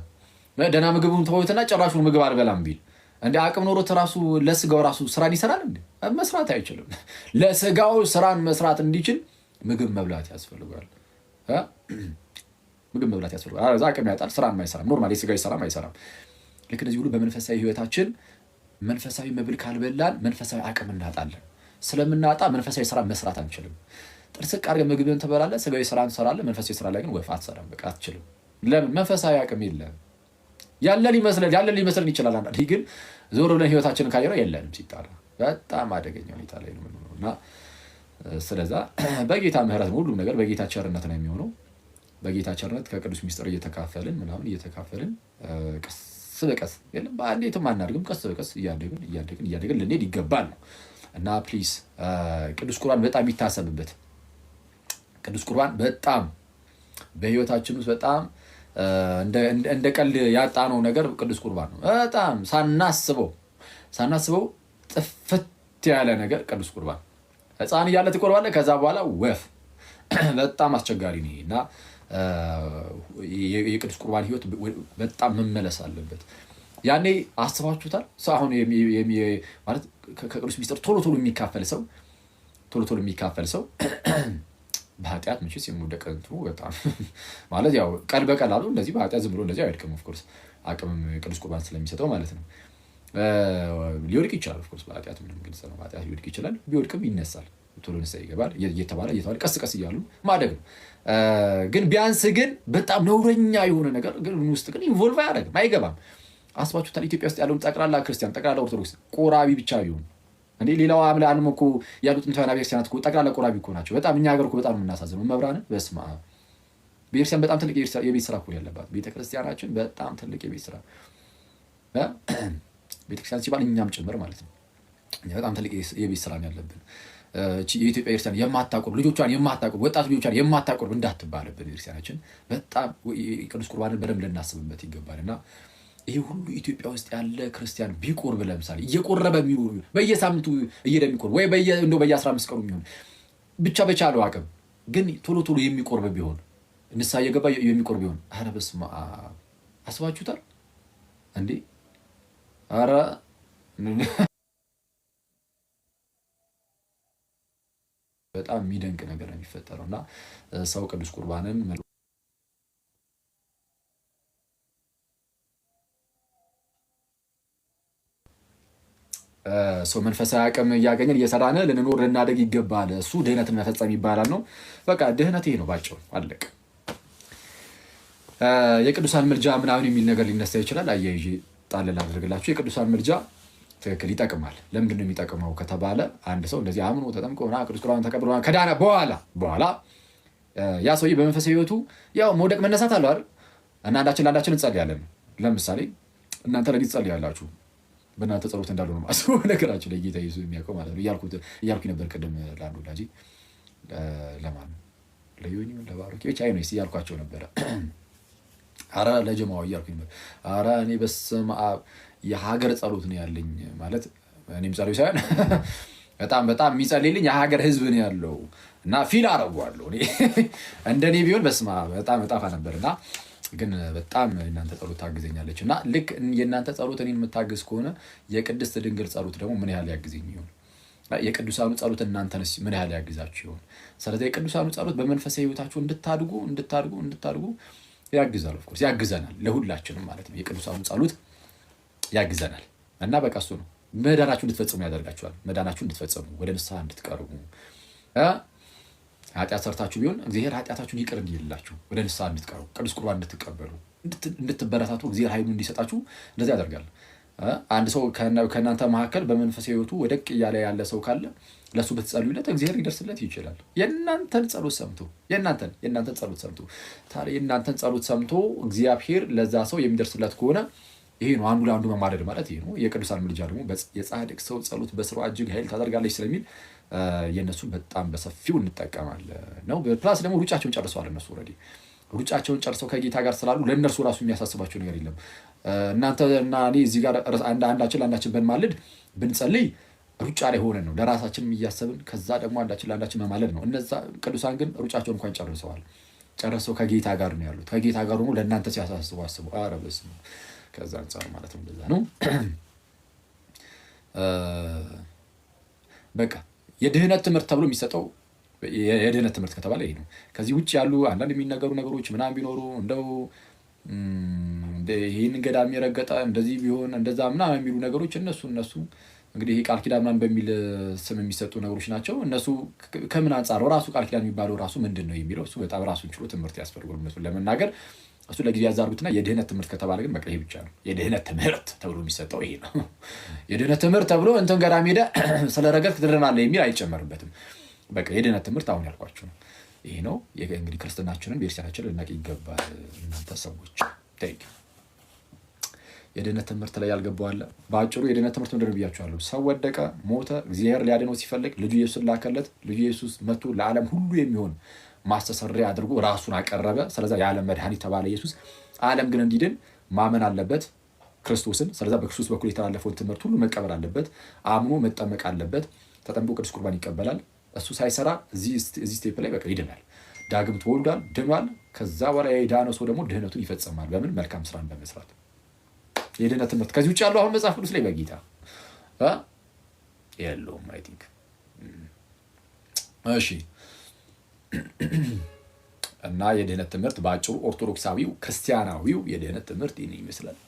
ደህና ምግቡን ተውትና ጭራሹን ምግብ አልበላም ቢል እንደ አቅም ኖሮት ራሱ ለስጋው ራሱ ስራን ይሰራል እንዴ? መስራት አይችልም። ለስጋው ስራን መስራት እንዲችል ምግብ መብላት ያስፈልጋል። አዛ አቅም ያጣል፣ ስራን አይሰራም። ኖርማሊ የስጋዊ ስራም አይሰራም። ልክ እንደዚህ ሁሉ በመንፈሳዊ ህይወታችን መንፈሳዊ መብል ካልበላን መንፈሳዊ አቅም እናጣለን። ስለምናጣ መንፈሳዊ ስራ መስራት አንችልም። ጥርስቅ አድርገህ ምግብን ትበላለህ፣ ስጋዊ ስራን ትሰራለህ። መንፈሳዊ ስራ ላይ ግን ወፍ አትሰራም። በቃ አትችልም። ለምን? መንፈሳዊ አቅም የለም። ያለን ሊመስለን ይችላል። አንዳንዴ ግን ዞር ብለን ህይወታችንን ካየነው የለንም። ሲጣራ በጣም አደገኛ ሁኔታ ላይ ነው የምንኖረው። እና ስለዛ በጌታ ምህረት ሁሉም ነገር በጌታ ቸርነት ነው የሚሆነው። በጌታ ቸርነት ከቅዱስ ሚስጥር እየተካፈልን ቀስ በቀስ የለም በአንዴትም አናድግም። ቀስ በቀስ እያደግን ልንሄድ ይገባል ነው። እና ፕሊዝ ቅዱስ ቁርባን በጣም ይታሰብበት። ቅዱስ ቁርባን በጣም በህይወታችን ውስጥ በጣም እንደ ቀልድ ያጣነው ነገር ቅዱስ ቁርባን ነው። በጣም ሳናስበው ጥፍት ያለ ነገር ቅዱስ ቁርባን። ህፃን እያለ ትቆርባለህ፣ ከዛ በኋላ ወፍ። በጣም አስቸጋሪ ነው እና የቅዱስ ቁርባን ህይወት በጣም መመለስ አለበት። ያኔ አስባችሁታል? ሰው አሁን ማለት ከቅዱስ ሚስጥር ቶሎ የሚካፈል ሰው በኃጢአት መቼስ የምወደቅ እንትኑ በጣም ማለት ያው ቀል በቀላሉ እንደዚህ በኃጢአት ዝም ብሎ እንደዚህ አይወድቅም። ኦፍኮርስ አቅምም ቅዱስ ቁርባን ስለሚሰጠው ማለት ነው። ሊወድቅ ይችላል። ኦፍኮርስ በኃጢአት ምንም ግልጽ ነው። በኃጢአት ሊወድቅ ይችላል። ቢወድቅም ይነሳል። ቶሎ ንስሐ ይገባል። እየተባለ ቀስ እያሉ ማደግ ነው። ግን ቢያንስ ግን በጣም ነውረኛ የሆነ ነገር ግን ውስጥ ግን ኢንቮልቭ አያደርግም፣ አይገባም። አስባችሁታል? ኢትዮጵያ ውስጥ ያለውን ጠቅላላ ክርስቲያን ጠቅላላ ኦርቶዶክስ ቆራቢ ብቻ ቢሆን እንዴ ሌላው ዓለም እኮ ያሉት እንትና ቤተክርስቲያናት እኮ ጠቅላላ ቆራቢ እኮ ናቸው። በጣም እኛ ሀገር እኮ በጣም የምናሳዝነው መብራንን በስመ አብ። ቤተክርስቲያን በጣም ትልቅ የቤት ስራ እኮ ያለባት ቤተክርስቲያናችን በጣም ትልቅ የቤት ስራ ቤተክርስቲያን ሲባል እኛም ጭምር ማለት ነው። በጣም ትልቅ የቤት ስራ ነው ያለብን። የኢትዮጵያ ቤተክርስቲያን የማታቆርብ ልጆቿን የማታቆርብ ወጣት ልጆቿን የማታቆርብ እንዳትባልብን ቤተክርስቲያናችን በጣም ቅዱስ ቁርባንን በደንብ ልናስብበት ይገባልና ይሄ ሁሉ ኢትዮጵያ ውስጥ ያለ ክርስቲያን ቢቆርብ ለምሳሌ እየቆረበ የሚኖር በየሳምንቱ እየደሚቆርብ ወይ በየ15 ቀኑ የሚሆን ብቻ በቻለው አቅም ግን ቶሎ የሚቆርብ ቢሆን ንስሐ እየገባ የሚቆርብ ቢሆን ኧረ በስመ አብ አስባችሁታል እንዴ? ኧረ በጣም የሚደንቅ ነገር ነው የሚፈጠረው። እና ሰው ቅዱስ ቁርባንን ሰው መንፈሳዊ አቅም እያገኘን እየሰራን ልንኖር ልናደግ ይገባል። እሱ ድህነትን መፈጸም ይባላል ነው። በቃ ድህነት ይሄ ነው ባጭሩ፣ አለቀ። የቅዱሳን ምልጃ ምናምን የሚል ነገር ሊነሳ ይችላል። አያይዤ ጣል ላድርግላችሁ። የቅዱሳን ምልጃ ትክክል ይጠቅማል። ለምንድን ነው የሚጠቅመው ከተባለ አንድ ሰው እንደዚህ አምኖ ተጠምቆ ቅዱስ ቁርባን ተቀብሎ ከዳነ በኋላ ያ ሰውዬ በመንፈሳዊ ህይወቱ ያው መውደቅ መነሳት አለው አይደል? እና አንዳችን ለአንዳችን እንጸልያለን። ለምሳሌ እናንተ ለኔ ትጸልያላችሁ፣ በእናንተ ጸሎት እንዳሉ ነው ማስበው ነገራችሁ ላይ ጌታ ኢየሱስ የሚያውቀው ማለት ነው እያልኩኝ ነበር ቅድም ለአንዱ ወዳጄ ለማን ለዮኒ ለባሮኬ ብቻ አይ ነው እያልኳቸው ነበረ። አረ ለጀማው እያልኩኝ ነበር። አረ እኔ በስመ አብ የሀገር ጸሎት ነው ያለኝ ማለት እኔም ጸሎት ሳይሆን በጣም የሚጸልይልኝ የሀገር ህዝብ ነው ያለው እና ፊል አደርገዋለሁ እኔ እንደኔ ቢሆን በስመ አብ በጣም እጣፋ ነበርና ግን በጣም እናንተ ጸሎት ታግዘኛለች እና ልክ የእናንተ ጸሎት እኔን የምታግዝ ከሆነ የቅድስት ድንግል ጸሎት ደግሞ ምን ያህል ያግዘኝ ይሆን? የቅዱሳኑ ጸሎት እናንተንስ ምን ያህል ያግዛችሁ ይሆን? ስለዚህ የቅዱሳኑ ጸሎት በመንፈሳዊ ህይወታችሁ እንድታድጉ ያግዛል። ኦፍ ኮርስ ያግዘናል፣ ለሁላችንም ማለት ነው። የቅዱሳኑ ጸሎት ያግዘናል እና በቃ እሱ ነው መዳናችሁ እንድትፈጽሙ ያደርጋችኋል። መዳናችሁ እንድትፈጽሙ ወደ ንስሐ እንድትቀርቡ ኃጢአት ሰርታችሁ ቢሆን እግዚአብሔር ኃጢአታችሁን ይቅር እንዲልላችሁ ወደ ንስሐ እንድትቀርቡ ቅዱስ ቁርባን እንድትቀበሉ እንድትበረታቱ እግዚአብሔር ኃይሉን እንዲሰጣችሁ እንደዚህ ያደርጋል። አንድ ሰው ከእናንተ መካከል በመንፈሳዊ ህይወቱ ወደቅ እያለ ያለ ሰው ካለ ለሱ ብትጸልዩለት እግዚአብሔር ሊደርስለት ይችላል። የእናንተን ጸሎት ሰምቶ የእናንተን ጸሎት ሰምቶ እግዚአብሔር ለዛ ሰው የሚደርስለት ከሆነ ይሄ ነው አንዱ ለአንዱ መማለድ ማለት ይሄ ነው። የቅዱሳን ምልጃ ደግሞ የጻድቅ ሰው ጸሎት በስራዋ እጅግ ኃይል ታደርጋለች ስለሚል የእነሱን በጣም በሰፊው እንጠቀማለን ነው። ፕላስ ደግሞ ሩጫቸውን ጨርሰዋል። እነሱ ኦልሬዲ ሩጫቸውን ጨርሰው ከጌታ ጋር ስላሉ ለእነርሱ ራሱ የሚያሳስባቸው ነገር የለም። እናንተ እና እኔ እዚህ ጋር አንዳችን ለአንዳችን ብንማልድ ብንጸልይ ሩጫ ላይ ሆነን ነው ለራሳችን እያሰብን ከዛ ደግሞ አንዳችን ለአንዳችን መማለድ ነው። እነዛ ቅዱሳን ግን ሩጫቸውን እንኳን ጨርሰው ከጌታ ጋር ነው ያሉት። ከጌታ ጋር ሆኖ ለእናንተ ሲያሳስቡ አስቡ። ኧረ በስመ አብ። ከዛ አንጻር ማለት ነው እንደዛ ነው። በቃ የድህነት ትምህርት ተብሎ የሚሰጠው የድህነት ትምህርት ከተባለ ይሄ ነው። ከዚህ ውጭ ያሉ አንዳንድ የሚነገሩ ነገሮች ምናምን ቢኖሩ እንደው ይህን ገዳም የረገጠ እንደዚህ ቢሆን እንደዛ ምናምን የሚሉ ነገሮች እነሱ እንግዲህ ቃል ኪዳን ምናምን በሚል ስም የሚሰጡ ነገሮች ናቸው። እነሱ ከምን አንጻር ራሱ ቃል ኪዳን የሚባለው ራሱ ምንድን ነው የሚለው እሱ በጣም ራሱን ችሎ ትምህርት ያስፈልጋል እነሱን ለመናገር። እሱ ለጊዜ ያዛርጉትና የድህነት ትምህርት ከተባለ ግን በቃ ይሄ ብቻ ነው። የድህነት ትምህርት ተብሎ የሚሰጠው ይሄ ነው። የድህነት ትምህርት ተብሎ እንትን ገዳም ሄደህ ስለረገጥክ ትድናለህ የሚል አይጨመርበትም። በቃ የድህነት ትምህርት አሁን ያልኳችሁ ነው። ይሄ ነው እንግዲህ ክርስትናችንን ቤተክርስቲያናችንን ልናውቅ ይገባል። እናንተ ሰዎች የድህነት ትምህርት ላይ ያልገባው አለ። በአጭሩ የድህነት ትምህርት ምንድን ነው ብያችኋለሁ። ሰው ወደቀ፣ ሞተ፣ እግዚአብሔር ሊያድነው ሲፈልግ ልጁ ኢየሱስን ላከለት። ልጁ ኢየሱስ መጥቶ ለዓለም ሁሉ የሚሆን ማስተሰሪያ አድርጎ ራሱን አቀረበ። ስለዚህ የዓለም መድኃኒት ተባለ ኢየሱስ። ዓለም ግን እንዲድን ማመን አለበት ክርስቶስን። ስለዚህ በክርስቶስ በኩል የተላለፈውን ትምህርት ሁሉ መቀበል አለበት። አምኖ መጠመቅ አለበት። ተጠምቆ ቅዱስ ቁርባን ይቀበላል። እሱ ሳይሰራ እዚህ ስቴፕ ላይ በቃ ይድናል። ዳግም ተወልዷል፣ ድኗል። ከዛ በኋላ የዳነ ሰው ደግሞ ድህነቱን ይፈጽማል። በምን? መልካም ስራን በመስራት። የድህነት ትምህርት ከዚህ ውጭ ያለው አሁን መጽሐፍ ቅዱስ ላይ በጌታ የለውም አይ ቲንክ። እሺ እና የድህነት ትምህርት በአጭሩ ኦርቶዶክሳዊው ክርስቲያናዊው የድህነት ትምህርት ይህን ይመስላል።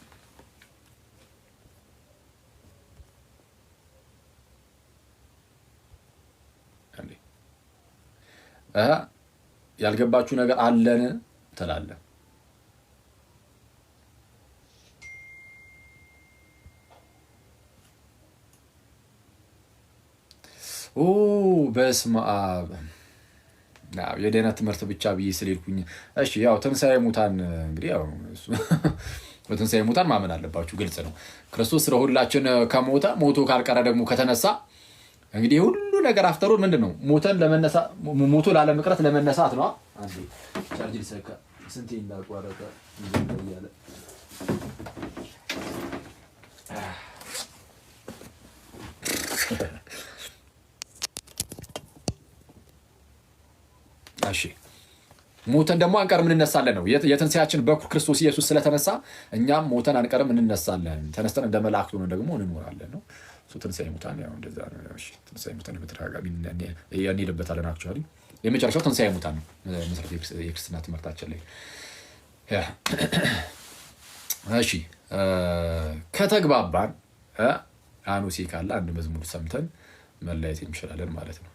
ያልገባችሁ ነገር አለን ትላለህ። በስመ አብ። የድህነት ትምህርት ብቻ ብዬ ስለሄድኩኝ እሺ። ያው ትንሣኤ ሙታን እንግዲህ ያው በትንሣኤ ሙታን ማመን አለባችሁ፣ ግልጽ ነው። ክርስቶስ ስለ ሁላችን ከሞተ ሞቶ ካልቀረ ደግሞ ከተነሳ እንግዲህ ሁሉ ነገር አፍተሩ ምንድን ነው? ሞቶ ላለመቅረት ለመነሳት ነው። አንዴ ቻርጅ ልሰካ ስንቴ እንዳቋረጠ ይያለ እሺ። ሞተን ደግሞ አንቀርም እንነሳለን ነው። የትንሣኤያችን በኩር ክርስቶስ ኢየሱስ ስለተነሳ እኛም ሞተን አንቀርም እንነሳለን። ተነስተን እንደ መላእክት ሆነን ደግሞ እንኖራለን ነው። ትንሣኤ ሙታን ያው እንደዛ ነው። እሺ ትንሣኤ ሙታን በተደጋጋሚ እንሄድበታለን። አክቹዋሊ የመጨረሻው ትንሣኤ ሙታን ነው መሰረት የክርስትና ትምህርታችን ላይ። እሺ ከተግባባን አኖሴ ካለ አንድ መዝሙር ሰምተን መለያየት እንችላለን ማለት ነው።